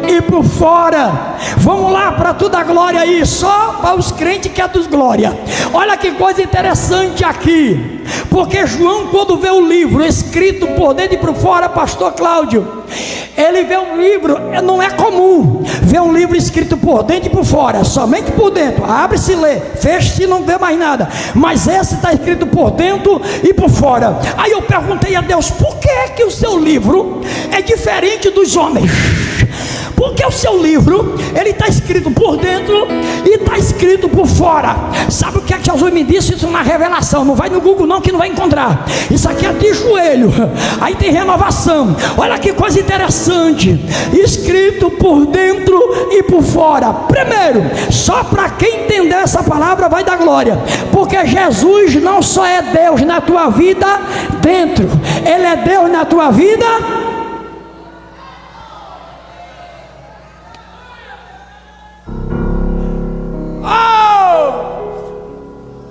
e por fora. Vamos lá, para toda a glória aí, só para os crentes que é dos glória. Olha que coisa interessante aqui, porque João, quando vê o livro escrito por dentro e por fora, pastor Cláudio, ele vê um livro, não é comum ver um livro escrito por dentro e por fora, somente por dentro, abre-se e lê, fecha-se e não vê mais nada, mas esse está escrito por dentro e por fora. Aí eu perguntei a Deus, por que é que o seu livro é diferente dos homens? Por Porque o seu livro, ele está escrito por dentro e está escrito por fora. Sabe o que é que Jesus me disse? Isso é uma revelação. Não vai no Google não, que não vai encontrar. Isso aqui é de joelho. Aí tem renovação. Olha que coisa interessante. Escrito por dentro e por fora. Primeiro, só para quem entender essa palavra vai dar glória. Porque Jesus não só é Deus na tua vida dentro, Ele é Deus na tua vida.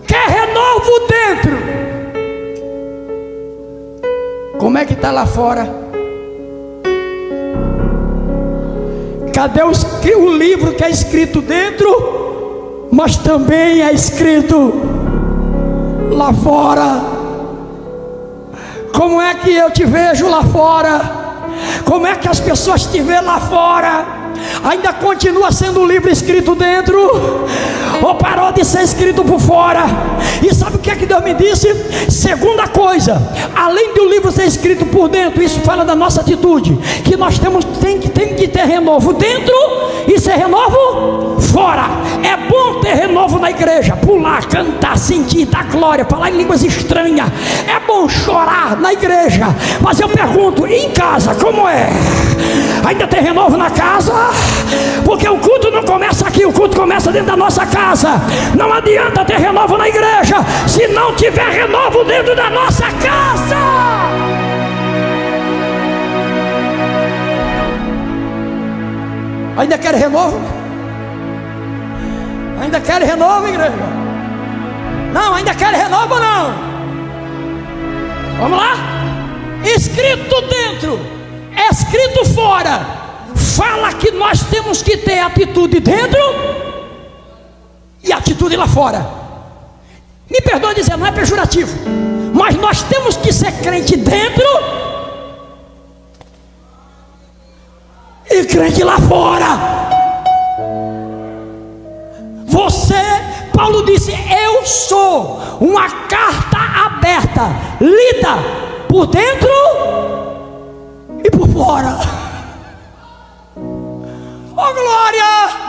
Quer renovo dentro? Como é que está lá fora? Cadê o livro que é escrito dentro, mas também é escrito lá fora? Como é que eu te vejo lá fora? Como é que as pessoas te veem lá fora? Ainda continua sendo o livro escrito dentro, ou parou de ser escrito por fora? E sabe o que é que Deus me disse? Segunda coisa, além do livro ser escrito por dentro, isso fala da nossa atitude, que nós tem que ter renovo dentro e ser renovo fora. É bom ter renovo na igreja, pular, cantar, sentir, dar glória, falar em línguas estranhas. É bom chorar na igreja, mas eu pergunto, e em casa, como é? Ainda tem renovo na casa? Porque o culto não começa aqui, o culto começa dentro da nossa casa. Não adianta ter renovo na igreja se não tiver renovo dentro da nossa casa. Ainda quer renovo? Ainda quer renovo, igreja? Não, ainda quer renovo ou não? Vamos lá? Escrito dentro, escrito fora. Fala que nós temos que ter atitude dentro e atitude lá fora. Me perdoe dizer, não é pejorativo, mas nós temos que ser crente dentro e crente lá fora. Você, Paulo disse, eu sou uma carta aberta, lida por dentro e por fora. Oh glória!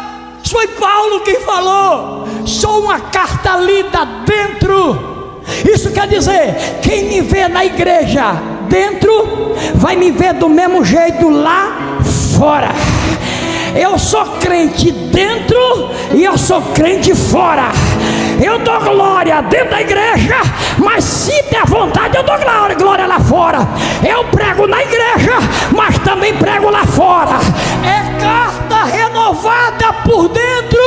Foi Paulo quem falou. Sou uma carta lida dentro. Isso quer dizer, quem me vê na igreja dentro, vai me ver do mesmo jeito lá fora. Eu sou crente dentro e eu sou crente fora. Eu dou glória dentro da igreja, mas se der vontade eu dou glória lá fora. Eu prego na igreja, mas também prego lá fora. É carta renovada por dentro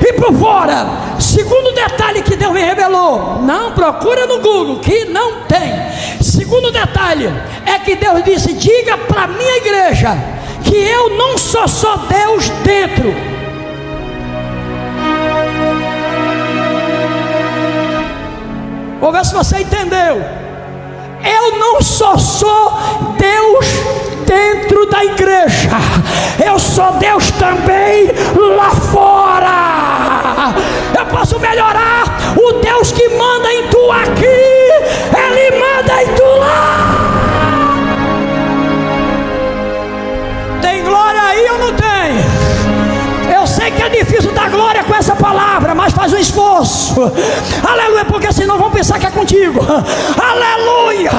e por fora. Segundo detalhe que Deus me revelou, não procura no Google que não tem. Segundo detalhe é que Deus disse, diga para minha igreja que eu não sou só Deus dentro. Vou ver se você entendeu. Eu não sou só Deus dentro da igreja, eu sou Deus também lá fora. Eu posso melhorar. O Deus que manda em tu aqui, Ele manda em tu lá. Tem glória aí ou não tem? Eu sei que é difícil dar glória com essa palavra, mas faz um esforço. Aleluia, porque senão vão pensar que é contigo. Aleluia.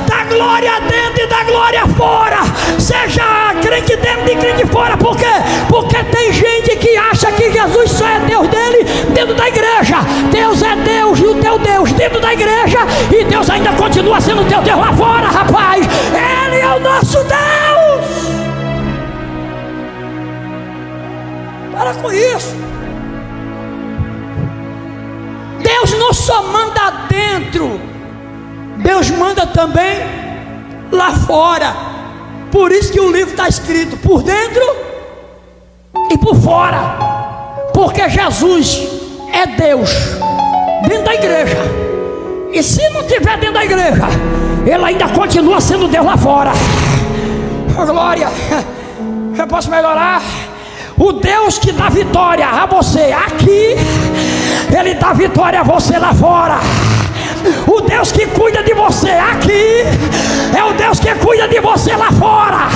Dá glória dentro e dá glória fora. Seja crente dentro e crente fora. Por quê? Porque tem gente que acha que Jesus só é Deus dele dentro da igreja. Deus é Deus e o teu Deus dentro da igreja, e Deus ainda continua sendo o teu Deus lá fora, rapaz. Ele é o nosso Deus. Para com isso. Deus não só manda dentro, Deus manda também lá fora. Por isso que o livro está escrito por dentro e por fora. Porque Jesus é Deus dentro da igreja, e se não estiver dentro da igreja, Ele ainda continua sendo Deus lá fora. Oh, glória. Eu posso melhorar? O Deus que dá vitória a você aqui, Ele dá vitória a você lá fora. O Deus que cuida de você aqui é o Deus que cuida de você lá fora.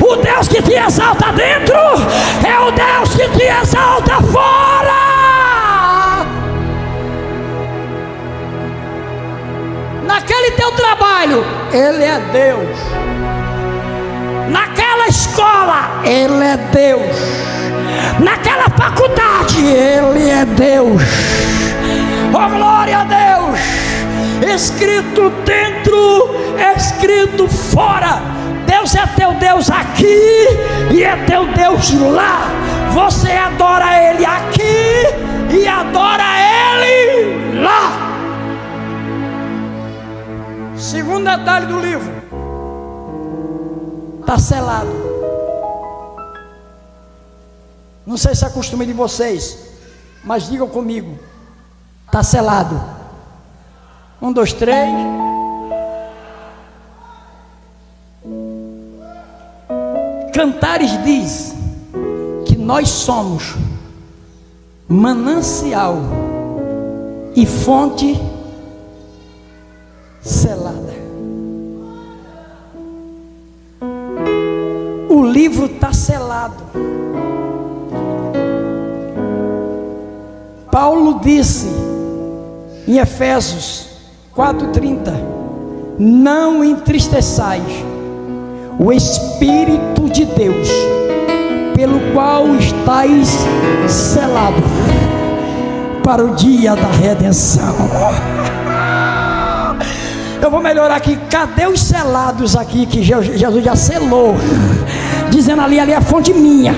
O Deus que te exalta dentro é o Deus que te exalta fora. Naquele teu trabalho, Ele é Deus. Naquela escola, Ele é Deus. Naquela faculdade, Ele é Deus. Oh, glória a Deus! Escrito dentro, escrito fora. Deus é teu Deus aqui e é teu Deus lá. Você adora Ele aqui e adora Ele lá. Segundo detalhe do livro: está selado. Não sei se é costume de vocês, mas digam comigo: está selado. 1, 2, 3. Cantares diz que nós somos manancial e fonte selada. O livro está selado. Paulo disse em Efésios 4:30: não entristeçais o Espírito de Deus, pelo qual estáis selados para o dia da redenção. Eu vou melhorar aqui. Cadê os selados aqui que Jesus já selou? Dizendo ali é fonte minha.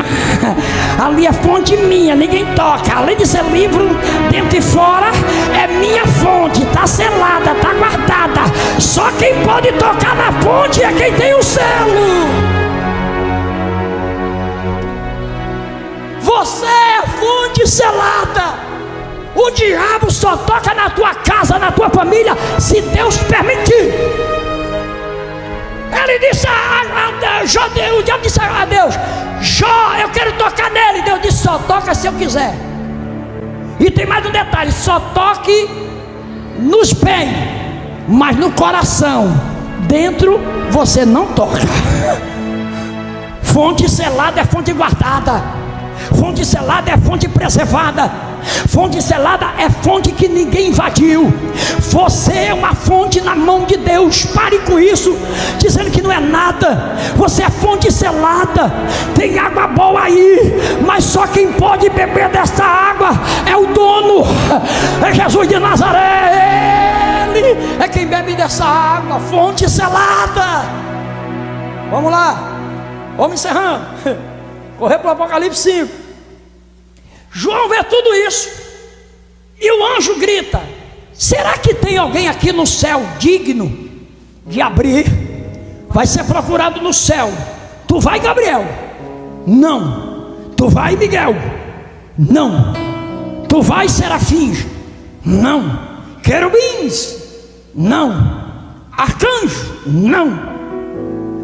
Ali é fonte minha, ninguém toca. Além de ser livro, dentro e fora, é minha fonte. Está selada, está guardada. Só quem pode tocar na fonte é quem tem o selo. Você é fonte selada. O diabo só toca na tua casa, na tua família, se Deus permitir. Ele disse a Deus, o diabo disse a Deus: Jó, eu quero tocar nele. Deus disse: só toca se eu quiser. E tem mais um detalhe: só toque nos pés, mas no coração, dentro, você não toca. Fonte selada é fonte guardada. Fonte selada é fonte preservada. Fonte selada é fonte que ninguém invadiu. Você é uma fonte na mão de Deus. Pare com isso, dizendo que não é nada. Você é fonte selada. Tem água boa aí, mas só quem pode beber dessa água é o dono, é Jesus de Nazaré. Ele é quem bebe dessa água. Fonte selada. Vamos lá, vamos encerrando. Correr para o Apocalipse 5. João vê tudo isso e o anjo grita: será que tem alguém aqui no céu digno de abrir? Vai ser procurado no céu. Tu vai, Gabriel? Não. Tu vai, Miguel? Não. Tu vai, serafins? Não. Querubins? Não. Arcanjo? Não.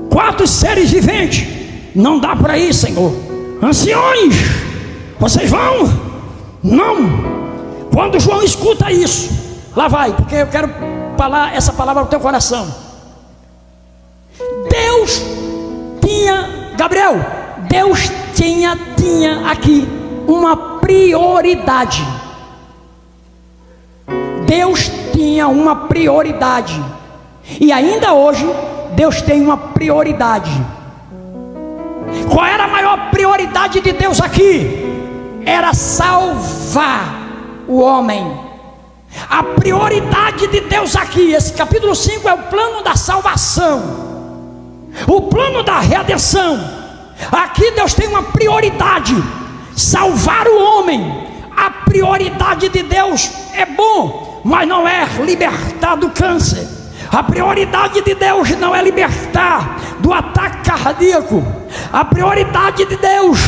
4 seres viventes? Não dá para ir, Senhor. Anciões? Vocês vão? Não. Quando João escuta isso, lá vai, porque eu quero falar essa palavra no teu coração. Deus tinha, Gabriel, Deus tinha aqui uma prioridade. Deus tinha uma prioridade. E ainda hoje, Deus tem uma prioridade. Qual era a maior prioridade de Deus aqui? Era salvar o homem. A prioridade de Deus aqui, esse capítulo 5 é o plano da salvação, o plano da redenção. Aqui Deus tem uma prioridade: salvar o homem. A prioridade de Deus é bom, mas não é libertar do câncer. A prioridade de Deus não é libertar do ataque cardíaco. A prioridade de Deus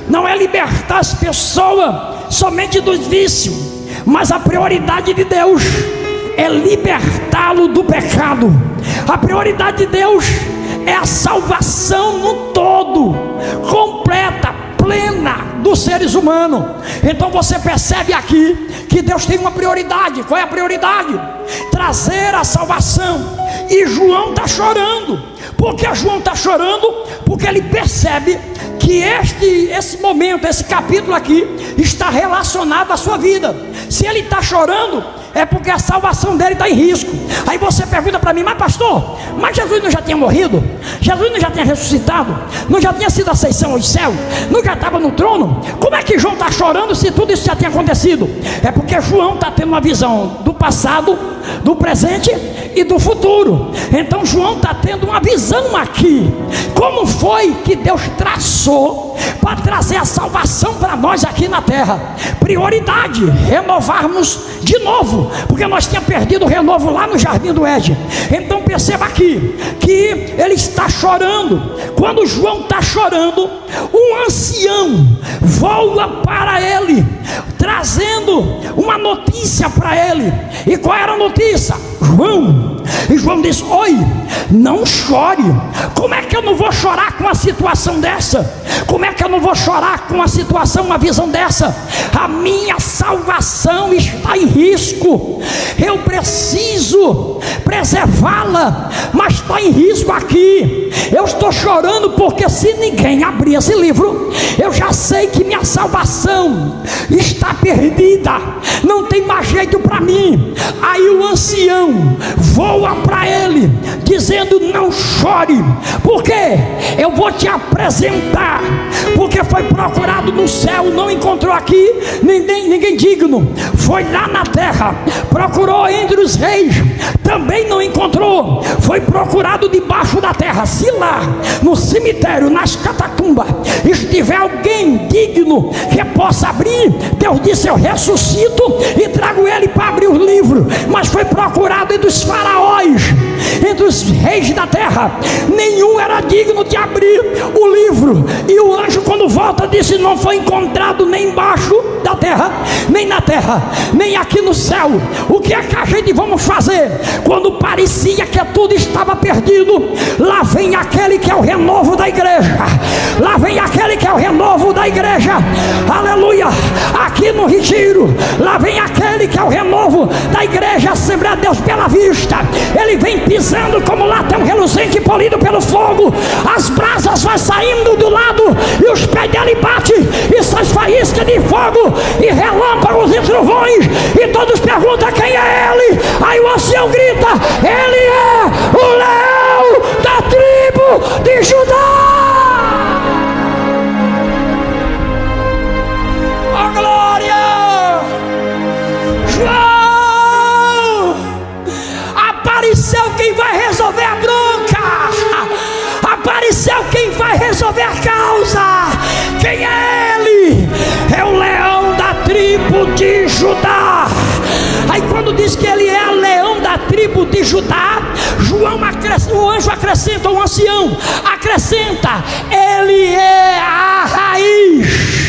não é libertar as pessoas somente dos vícios, mas a prioridade de Deus é libertá-lo do pecado. A prioridade de Deus é a salvação no todo, completa, plena dos seres humanos. Então você percebe aqui que Deus tem uma prioridade. Qual é a prioridade? trazer a salvação. E João está chorando. Por que João está chorando? Porque ele percebe que esse momento, esse capítulo aqui, está relacionado à sua vida. Se ele está chorando, é porque a salvação dele está em risco. Aí você pergunta para mim: mas pastor, mas Jesus não já tinha morrido? Jesus não já tinha ressuscitado? Não já tinha sido ascensão ao céu? Não já estava no trono? Como é que João está chorando se tudo isso já tinha acontecido? É porque João está tendo uma visão do passado, do presente e do futuro. Então João está tendo uma visão aqui. Como foi que Deus traçou para trazer a salvação para nós aqui na terra? Prioridade: renovarmos de novo, porque nós tínhamos perdido o renovo lá no Jardim do Éden. Então perceba aqui que ele está chorando. Quando João está chorando, um ancião voa para ele, trazendo uma notícia para ele. E qual era a notícia? João. E João disse: oi, não chore. Como é que eu não vou chorar com uma situação dessa? Como é que eu não vou chorar com uma situação, uma visão dessa? A minha salvação está em risco. Eu preciso preservá-la, mas está em risco aqui. Eu estou chorando porque se ninguém abrir esse livro, eu já sei que minha salvação está perdida. Não tem mais jeito para mim. Aí o ancião voa para ele, dizendo: não chore, porque eu vou te apresentar. Porque foi procurado no céu, não encontrou aqui ninguém digno. Foi lá na terra, procurou entre os reis, também não encontrou. Foi procurado debaixo da terra. Se lá no cemitério, nas catacumbas, estiver alguém digno que possa abrir, Deus disse: eu ressuscito e trago ele para abrir o livro. Mas foi procurado entre os faraós, entre os reis da terra, nenhum era digno de abrir o livro. E o anjo, quando volta, disse: não foi encontrado nem embaixo da terra, nem na terra, nem aqui no céu. O que é que a gente vamos fazer? Quando parecia que tudo estava perdido, lá vem aquele que é o renovo da igreja. Lá vem aquele que é o renovo da igreja. Aleluia! Aqui no retiro, lá vem aquele que é o renovo da igreja, Assembleia de Deus Bela Vista. Ele vem pisando como latão reluzente polido pelo fogo. As brasas vão saindo do lado e os pés dele batem, e sai faísca de fogo e relâmpagos e trovões, e todos perguntam: quem é ele? Aí o ancião grita: ele é o leão da tribo de Judá. Oh glória! João! Apareceu quem vai resolver a bronca. Apareceu quem vai resolver a causa. Quem é ele? É o leão da tribo de Judá. Aí quando diz que ele é o leão da tribo de Judá, o anjo acrescenta, o ancião acrescenta: ele é a raiz.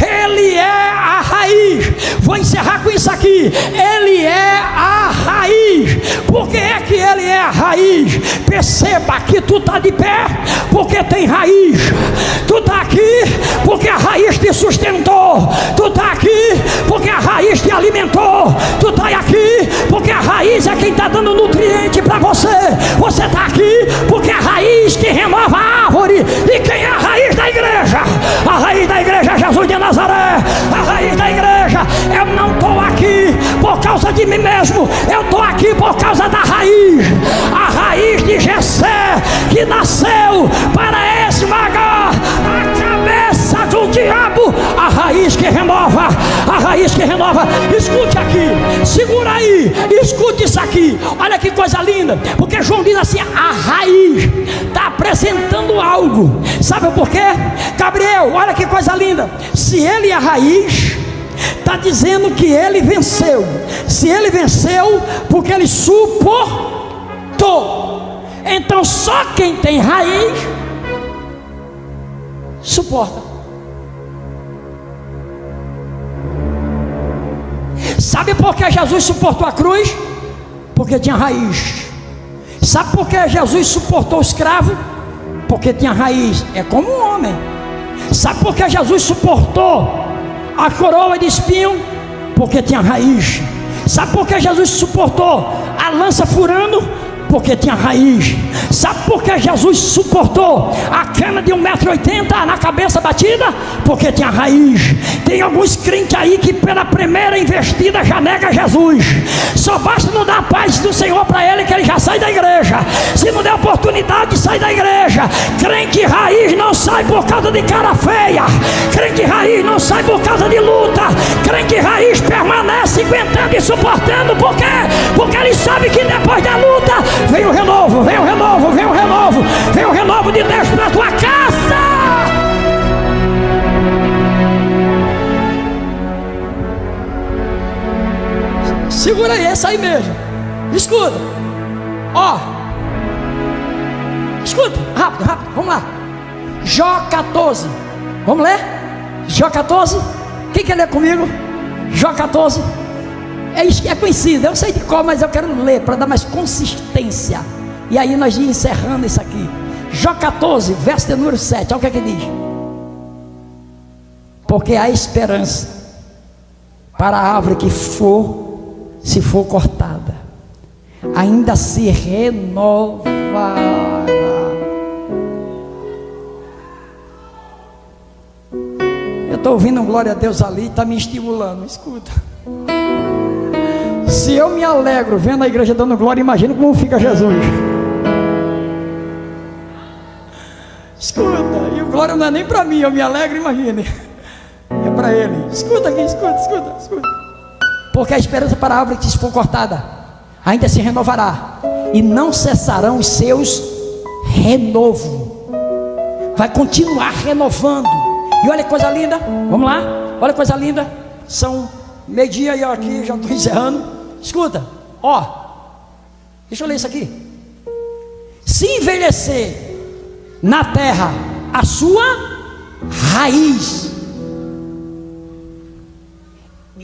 Ele é a raiz. Vou encerrar com isso aqui. Ele é a raiz. Por que é que ele é a raiz? Perceba que tu está de pé porque tem raiz. Tu está aqui porque a raiz te sustentou. Tu está aqui porque a raiz te alimentou. Tu está aqui porque a raiz é quem está dando nutriente para você. Você está aqui porque a raiz que renova a árvore. E quem é a raiz da igreja? A raiz da igreja é Jesus de Nazaré. A raiz da igreja: eu não estou aqui por causa de mim mesmo, eu estou aqui por causa da raiz. A raiz de Jessé, que nasceu para esmagar a cabeça do diabo. A raiz que renova, a raiz que renova. Escute aqui, segura aí, escute isso aqui. Olha que coisa linda, porque João diz assim: a raiz está apresentando algo. Sabe por quê? Gabriel, olha que coisa linda. Se ele é a raiz, está dizendo que ele venceu. Se ele venceu, porque ele suportou. Então só quem tem raiz suporta. Sabe por que Jesus suportou a cruz? Porque tinha raiz. Sabe por que Jesus suportou o escravo? Porque tinha raiz. É como um homem. Sabe por que Jesus suportou a coroa de espinho? Porque tinha raiz. Sabe por que Jesus suportou a lança furando? Porque tinha raiz. Sabe por que Jesus suportou a cana de 1,80 m na cabeça batida? Porque tinha raiz. Tem alguns crentes aí que pela primeira investida já nega Jesus. Só basta não dar a paz do Senhor para ele, que ele já sai da igreja. Se não der oportunidade, sai da igreja. Crente raiz não sai por causa de cara feia. Crente raiz não sai por causa de luta. Crente raiz permanece aguentando e suportando. Por quê? Porque ele sabe que depois da luta vem o renovo, vem o renovo, vem o renovo, vem o renovo de Deus para a tua casa. Segura aí, essa aí mesmo. Escuta. Ó. Escuta, rápido, rápido, vamos lá. Jó 14. Vamos ler? Jó 14. Quem quer ler comigo? Jó 14. É conhecido, eu sei de qual, mas eu quero ler para dar mais consistência. E aí nós vamos encerrando isso aqui. Jó 14, verso de número 7. Olha o que é que diz. Porque há esperança para a árvore que se for cortada, ainda se renovará. Eu estou ouvindo um glória a Deus ali, está me estimulando. Escuta. Se eu me alegro vendo a igreja dando glória, imagina como fica Jesus. Escuta, e o glória não é nem para mim, eu me alegro, imagine. É para ele. Escuta aqui, escuta. Porque a esperança para a árvore que se for cortada ainda se renovará, e não cessarão os seus renovos. Vai continuar renovando. E olha que coisa linda, vamos lá, olha que coisa linda. São meio-dia e eu aqui já estou encerrando. Escuta, ó, deixa eu ler isso aqui. Se envelhecer na terra a sua raiz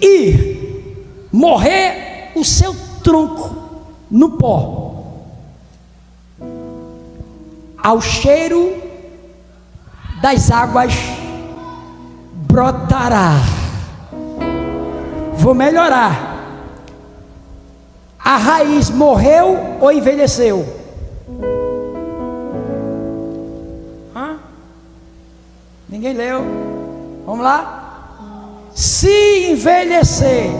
e morrer o seu tronco no pó, ao cheiro das águas brotará. Vou melhorar. A raiz morreu ou envelheceu? Ninguém leu. Vamos lá. Se envelhecer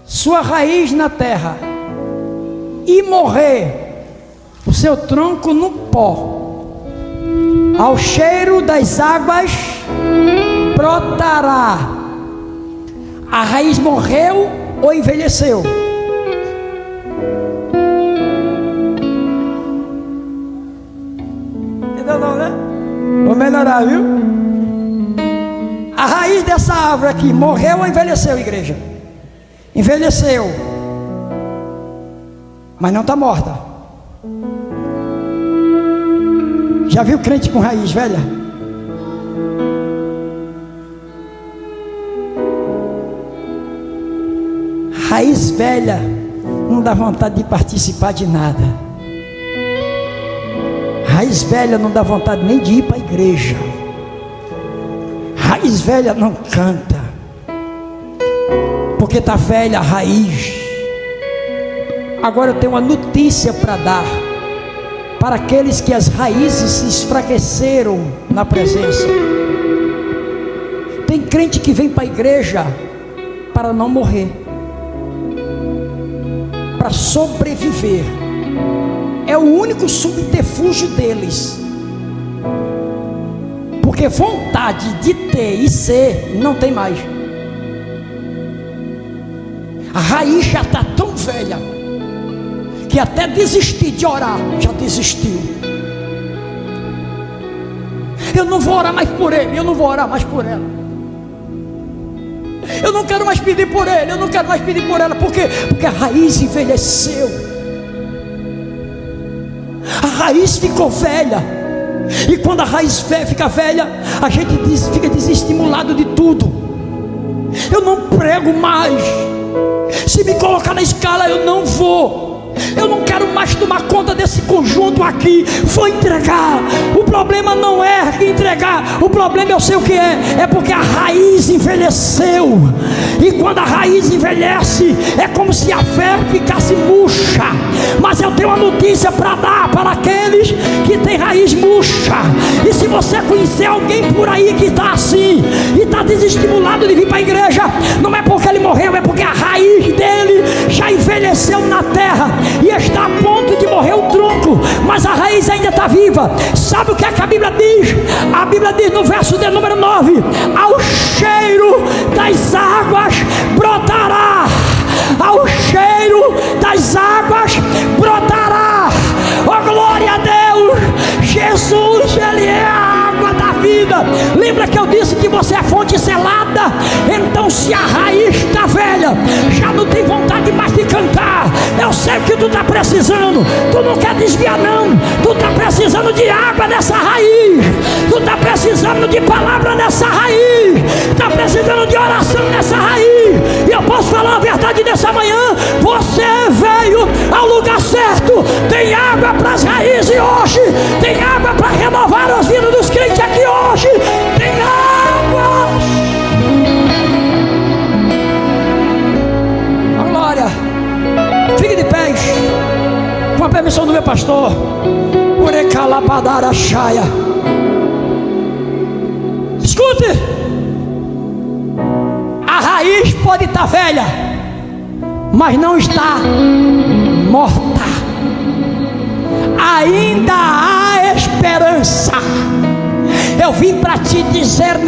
sua raiz na terra e morrer o seu tronco no pó, ao cheiro das águas brotará. A raiz morreu ou envelheceu? Entendeu não, né? Vou melhorar, viu? A raiz dessa árvore aqui morreu ou envelheceu, igreja? Envelheceu, mas não está morta. Já viu crente com raiz velha? Raiz velha não dá vontade de participar de nada. Raiz velha não dá vontade nem de ir para a igreja. Raiz velha não canta, porque está velha a raiz. Agora eu tenho uma notícia para dar para aqueles que as raízes se enfraqueceram na presença. Tem crente que vem para a igreja para não morrer, para sobreviver. É o único subterfúgio deles, porque vontade de ter e ser não tem mais. A raiz já está tão velha que até desistir de orar já desistiu. Eu não vou orar mais por ele, eu não vou orar mais por ela. Eu não quero mais pedir por ele, eu não quero mais pedir por ela. Por quê? Porque a raiz envelheceu. A raiz ficou velha. E quando a raiz fica velha, a gente fica desestimulado de tudo. Eu não prego mais. Se me colocar na escala, eu não vou. Eu não quero mais tomar conta desse conjunto aqui. Vou entregar. O problema não é entregar, o problema eu sei o que é porque a raiz envelheceu. E quando a raiz envelhece, é como se a fé ficasse murcha. Mas eu tenho uma notícia para dar para aqueles que têm raiz murcha. E se você conhecer alguém por aí que está assim e está desestimulado de vir para a igreja, não é porque ele morreu, é porque a raiz dele já envelheceu na terra e está a ponto de morrer o tronco, mas a raiz ainda está viva. Sabe o que é que a Bíblia diz? A Bíblia diz no verso de número 9: ao cheiro das águas brotará. Ao cheiro das águas brotará. Oh, glória a Deus! Jesus, Ele é a água da vida. Lembra que eu disse que você é fonte selada? Então, se a raiz está velha, já não tem vontade mais de cantar. Eu sei que tu está precisando. Tu não quer desviar, não. Tu está precisando de água nessa raiz. Tu está precisando de palavra nessa raiz. Está precisando de oração nessa raiz. E eu posso falar a verdade nessa manhã: você veio ao lugar certo. Tem água para as raízes hoje. Tem água para renovar as vidas dos crentes aqui hoje. Tem água. A glória. Fique de pés, com a permissão do meu pastor. Urecalabadara Shaya. Escute. A raiz pode estar velha, mas não está morta. Ainda há esperança. Eu vim para te dizer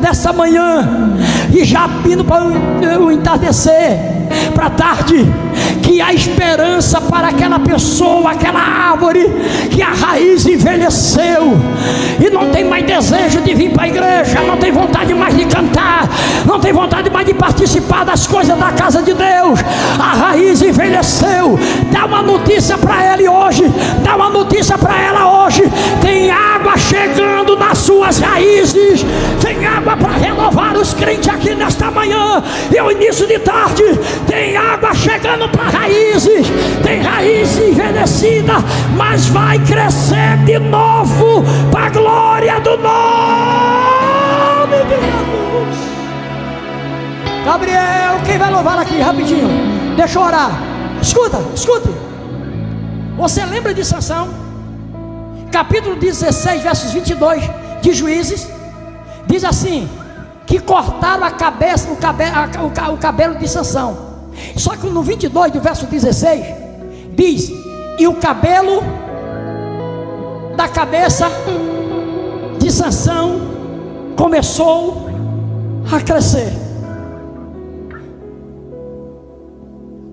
nessa manhã, e já indo para o entardecer, para tarde, que há esperança para aquela pessoa, aquela árvore que a raiz envelheceu e não tem mais desejo de vir para a igreja, não tem vontade mais de cantar, não tem vontade mais de participar das coisas da casa de Deus. A raiz envelheceu. Dá uma notícia para ela hoje. Dá uma notícia para ela hoje. Tem água chegando nas suas raízes. Tem água para renovar os crentes aqui nesta manhã e o início de tarde. Tem água chegando para raízes. Tem raiz envelhecida, mas vai crescer de novo para a glória do nome de Jesus. Gabriel, quem vai louvar aqui rapidinho? Deixa eu orar. Escuta. Você lembra de Sansão? Capítulo 16, versos 22 de Juízes. Diz assim: que cortaram a cabeça, o cabelo de Sansão. Só que no 22 do verso 16 diz: e o cabelo da cabeça de Sansão começou a crescer,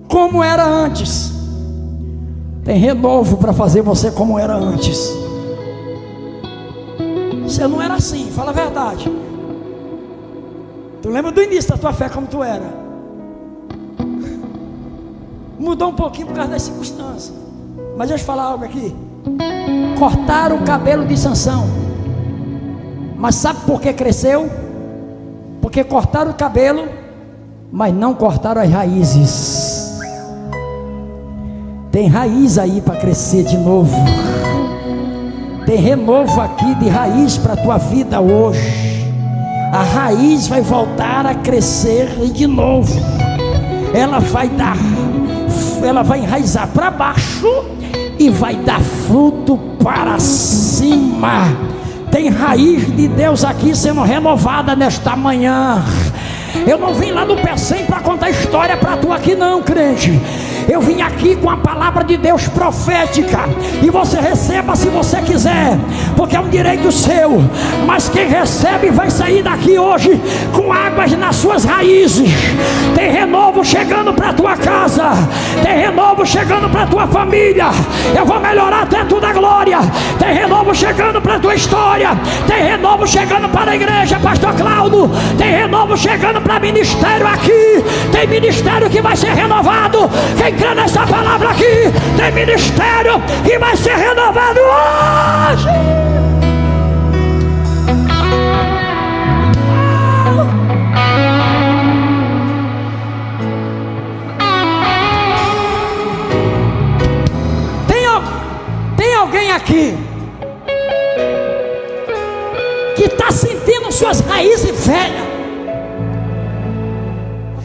como era antes. Tem renovo para fazer você como era antes. Você não era assim, fala a verdade. Tu lembra do início da tua fé como tu era? Mudou um pouquinho por causa das circunstâncias. Mas deixa eu falar algo aqui. Cortaram o cabelo de Sansão, mas sabe por que cresceu? Porque cortaram o cabelo, mas não cortaram as raízes. Tem raiz aí para crescer de novo. Tem renovo aqui de raiz para a tua vida hoje. A raiz vai voltar a crescer de novo. Ela vai enraizar para baixo e vai dar fruto para cima. Tem raiz de Deus aqui sendo renovada nesta manhã. Eu não vim lá do P100 para contar história para tu aqui não, crente. Eu vim aqui com a palavra de Deus profética. E você receba se você quiser, porque é um direito seu. Mas quem recebe vai sair daqui hoje com águas nas suas raízes. Tem renovo chegando para a tua casa. Tem renovo chegando para a tua família. Eu vou melhorar até tudo a glória. Tem renovo chegando para a tua história. Tem renovo chegando para a igreja, pastor Cláudio. Tem renovo chegando para ministério aqui. Tem ministério que vai ser renovado. Quem crê nessa palavra aqui, tem ministério que vai ser renovado hoje. aqui que está sentindo suas raízes velhas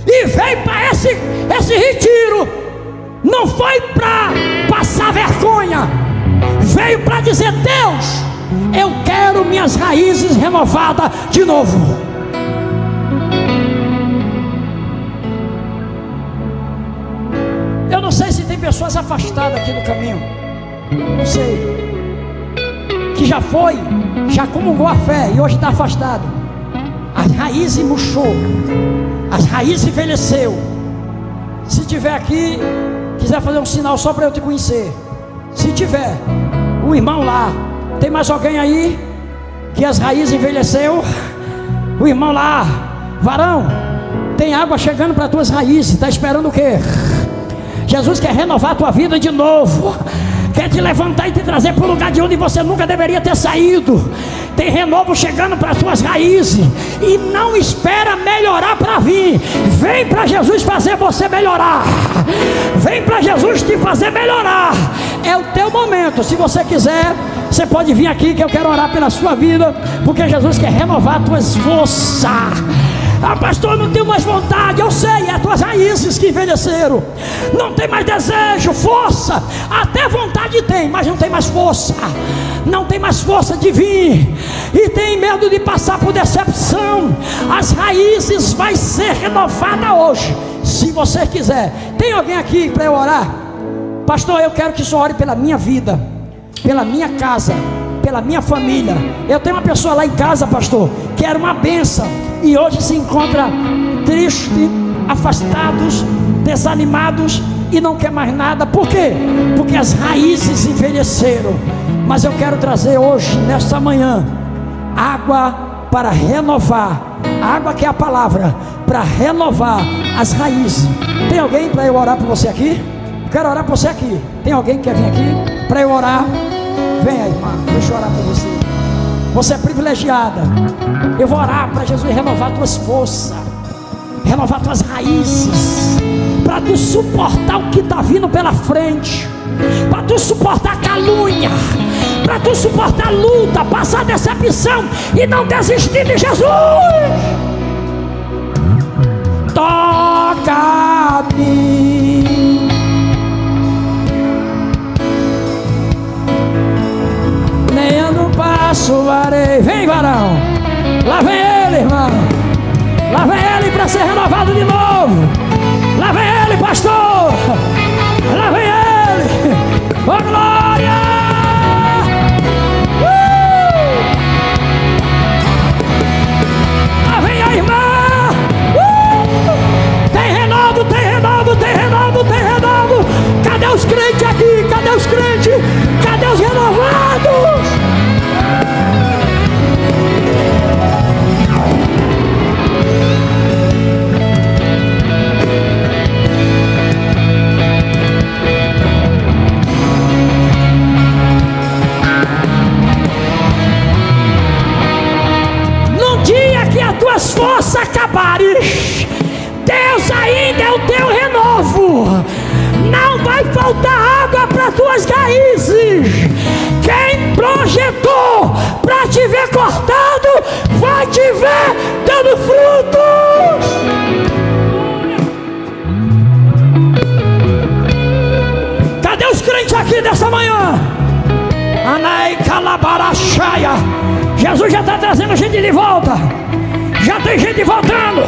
e veio para esse retiro, não foi para passar vergonha, veio para dizer: Deus, eu quero minhas raízes renovadas de novo. Eu não sei se tem pessoas afastadas aqui do caminho, não sei, que já comungou a fé e hoje está afastado. As raízes murchou, as raízes envelheceu. Se tiver aqui, quiser fazer um sinal só para eu te conhecer. Se tiver, o irmão lá, tem mais alguém aí que as raízes envelheceu? O irmão lá, varão, tem água chegando para as tuas raízes. Está esperando o quê? Jesus quer renovar a tua vida de novo, quer te levantar e te trazer para o lugar de onde você nunca deveria ter saído. Tem renovo chegando para as suas raízes. E não espera melhorar para vir. Vem para Jesus fazer você melhorar. Vem para Jesus te fazer melhorar. É o teu momento. Se você quiser, você pode vir aqui que eu quero orar pela sua vida, porque Jesus quer renovar as tuas forças. Ah, pastor, não tenho mais vontade. Eu sei, é as tuas raízes que envelheceram. Não tem mais desejo, força. Até vontade tem, mas não tem mais força. Não tem mais força de vir. E tem medo de passar por decepção. As raízes vai ser renovada hoje, se você quiser. Tem alguém aqui para eu orar? Pastor, eu quero que o senhor ore pela minha vida, pela minha casa, pela minha família. Eu tenho uma pessoa lá em casa, pastor, que era uma bênção e hoje se encontra triste, afastados, desanimados e não quer mais nada. Por quê? Porque as raízes envelheceram. Mas eu quero trazer hoje, nesta manhã, água para renovar. A água que é a palavra, para renovar as raízes. Tem alguém para eu orar por você aqui? Eu quero orar por você aqui. Tem alguém que quer vir aqui para eu orar? Vem aí, irmã, deixa eu orar por você. Você é privilegiada. Eu vou orar para Jesus renovar tuas forças, renovar tuas raízes, para tu suportar o que está vindo pela frente, para tu suportar calúnia, para tu suportar luta, passar decepção e não desistir de Jesus. Toca-me, nem eu não passo varei. Vem, varão, lá vem ele, irmão, lá vem ele para ser renovado de novo. Lá vem ele, pastor, lá vem ele. Oh, glória! Lá vem a irmã. Tem renovo, tem renovo, tem renovo, tem renovo. Cadê os crentes aqui? Cadê os crentes? Cadê os renovados? Tuas forças acabarem, Deus ainda é o teu renovo. Não vai faltar água para tuas raízes. Quem projetou para te ver cortado vai te ver dando frutos. Cadê os crentes aqui dessa manhã? Anai Calabarachaya. Jesus já está trazendo gente de volta. Já tem gente voltando.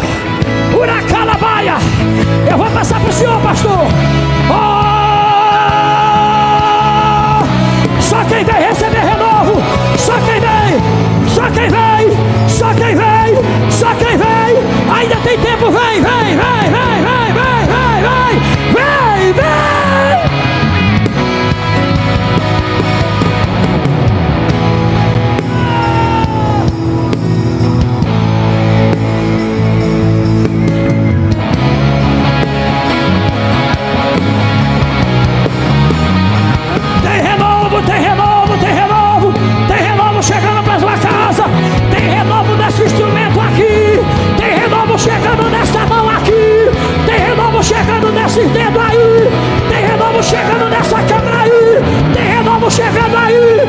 Uracalabaia. Eu vou passar para o senhor, pastor. Oh! Só quem vem receber renovo. Só quem vem. Só quem vem. Só quem vem. Só quem vem. Ainda tem tempo. Vem, vem, vem, vem, vem, vem, vem, vem, vem, vem. Chegando para sua casa, tem renovo nesse instrumento aqui, tem renovo chegando nessa mão aqui, tem renovo chegando nesses dedos aí, tem renovo chegando nessa câmera aí, tem renovo chegando aí,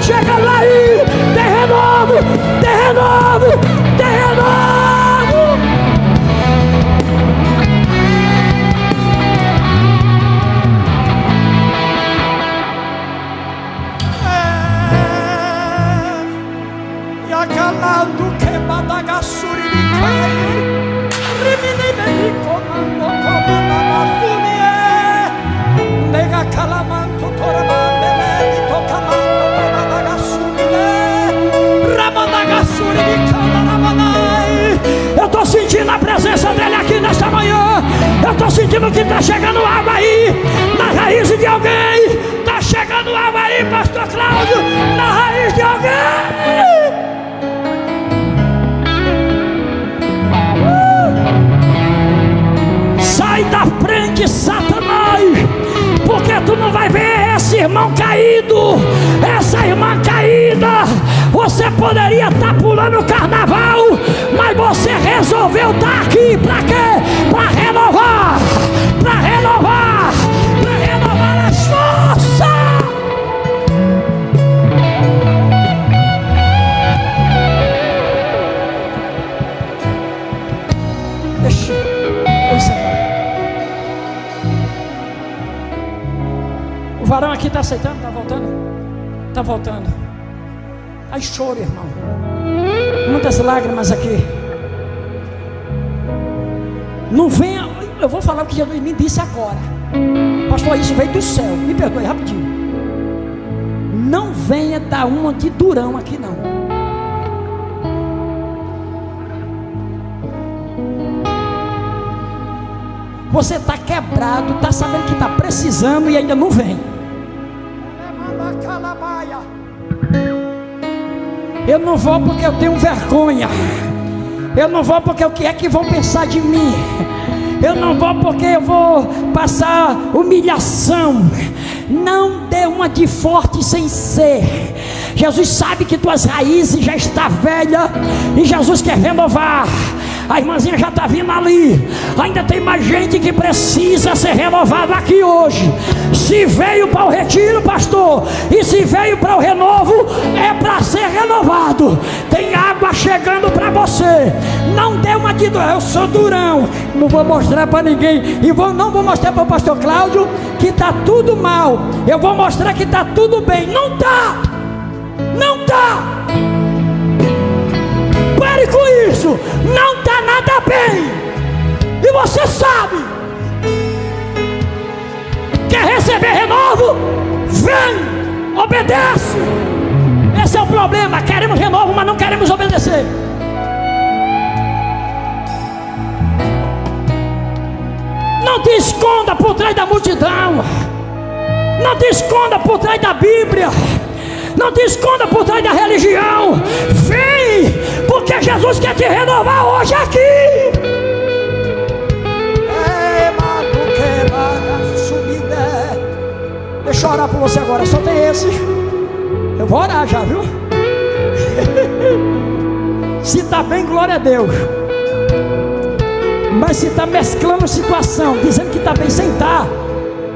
chegando aí. Tem renovo, tem renovo, tem renovo. E acalado que Madagassuri me cai. Riminei me comando comanda mafunie. Nega calamanto torabandele me tocamando Madagassuri. Ramandagassuri me canta ramanai. Eu estou sentindo a presença dele aqui nesta manhã. Eu estou sentindo que está chegando água aí na raiz de alguém. Está chegando água aí, pastor Cláudio, na raiz de alguém. Sai da frente, Satanás, porque tu não vai ver esse irmão caído, essa irmã caída. Você poderia estar pulando o carnaval, mas você resolveu estar aqui para quê? Para renovar, para renovar, para renovar as forças. Deixa eu encerrar. O varão aqui está aceitando? Está voltando? Está voltando. Aí choro, irmão. Muitas lágrimas aqui. Não venha. Eu vou falar o que Jesus me disse agora. Pastor, isso veio do céu. Me perdoe rapidinho. Não venha dar uma de durão aqui não. Você está quebrado, está sabendo que está precisando e ainda não vem. Eu não vou porque eu tenho vergonha. Eu não vou porque o que é que vão pensar de mim. Eu não vou porque eu vou passar humilhação. Não dê uma de forte sem ser. Jesus sabe que tuas raízes já estão velhas e Jesus quer renovar. A irmãzinha já está vindo ali. Ainda tem mais gente que precisa ser renovado aqui hoje. Se veio para o retiro, pastor, e se veio para o renovo, é para ser renovado. Tem água chegando para você. Não dê uma de eu sou durão. Não vou mostrar para ninguém. E não vou mostrar para o pastor Cláudio que está tudo mal. Eu vou mostrar que está tudo bem. Não está. Não está. Pare com isso. Não está nada bem. E você sabe. Quer receber renovo? Vem, obedece. Esse é o problema. Queremos renovo, mas não queremos obedecer. Não te esconda por trás da multidão. Não te esconda por trás da Bíblia. Não te esconda por trás da religião. Vem, porque Jesus quer te renovar hoje aqui. Deixa eu orar por você agora. Só tem esse. Eu vou orar já, viu? Se está bem, glória a Deus. Mas se está mesclando situação, dizendo que está bem sem estar,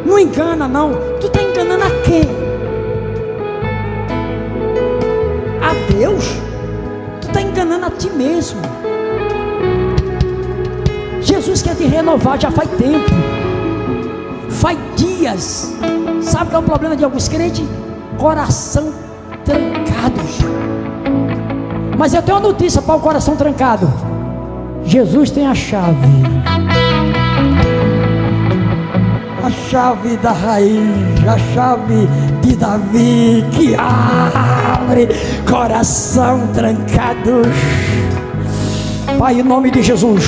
não engana não. Tu está enganando a quem? A Deus? Tu está enganando a ti mesmo. Jesus quer te renovar já faz tempo. Faz dias. Sabe qual é o problema de alguns crentes? Coração trancados. Mas eu tenho uma notícia para o coração trancado. Jesus tem a chave. A chave da raiz, a chave de Davi que abre coração trancado. Pai, em nome de Jesus,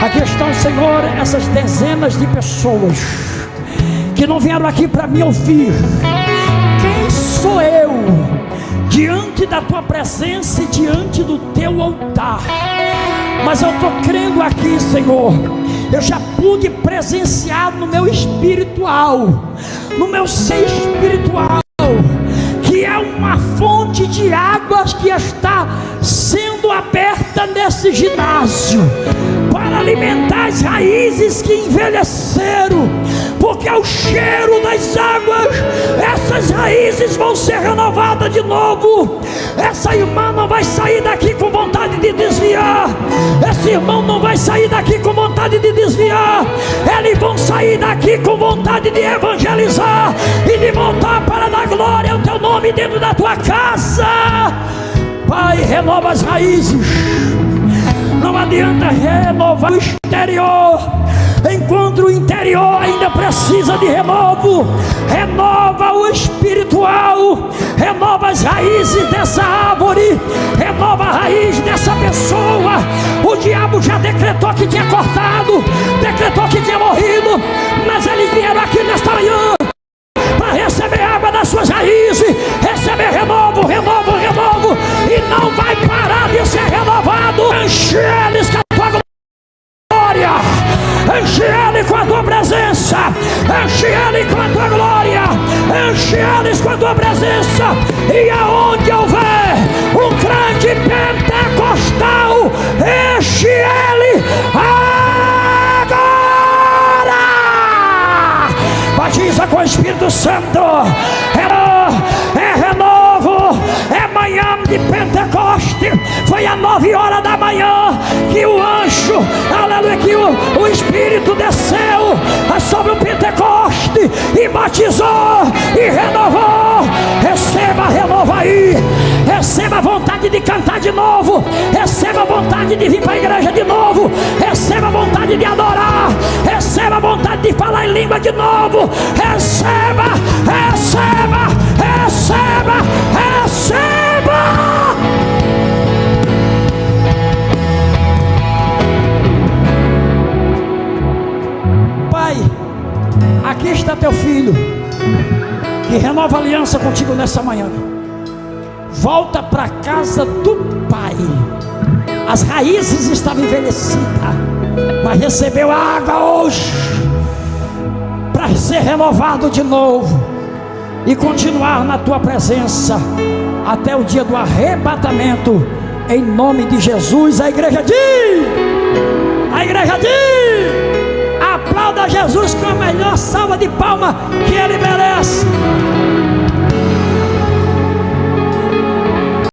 aqui estão, Senhor, essas dezenas de pessoas que não vieram aqui para me ouvir. Quem sou eu diante da tua presença e diante do teu altar? Mas eu estou crendo aqui, Senhor. Eu já pude presenciar no meu espiritual, no meu ser espiritual, que é uma fonte de águas que está sendo aberta nesse ginásio para alimentar as raízes que envelheceram, porque ao cheiro das águas, essas raízes vão ser renovadas de novo. Essa irmã não vai sair daqui com vontade de desviar, esse irmão não vai sair daqui com vontade de desviar, eles vão sair daqui com vontade de evangelizar e de voltar para dar glória ao teu nome dentro da tua casa. Pai, renova as raízes. Não adianta renovar o exterior enquanto o interior ainda precisa de renovo. Renova o espiritual, renova as raízes dessa árvore, renova a raiz dessa pessoa. O diabo já decretou que tinha cortado, decretou que tinha morrido, mas eles vieram aqui nesta manhã para receber água das suas raízes, receber renovo, renovo, renovo, e não vai parar de ser renovado. Enche eles com a tua glória, enche ele com a tua presença, enche ele com a tua glória, enche eles com a tua presença. E aonde houver um grande pentecostal, enche ele agora. Batiza com o Espírito Santo. É renovo, é manhã de Pentecoste. Foi às 9 horas da manhã que o anjo, aleluia, que o Espírito desceu sobre o Pentecoste e batizou e renovou. Receba renovo aí, receba a vontade de cantar de novo, receba a vontade de vir para a igreja de novo, receba a vontade de adorar, receba a vontade de falar em língua de novo. Receba, receba, receba, receba. Pai, aqui está teu filho, que renova aliança contigo nessa manhã. Volta para a casa do Pai. As raízes estavam envelhecidas, mas recebeu água hoje para ser renovado de novo e continuar na tua presença até o dia do arrebatamento, em nome de Jesus. A igreja diz, aplauda Jesus com a melhor salva de palmas que ele merece.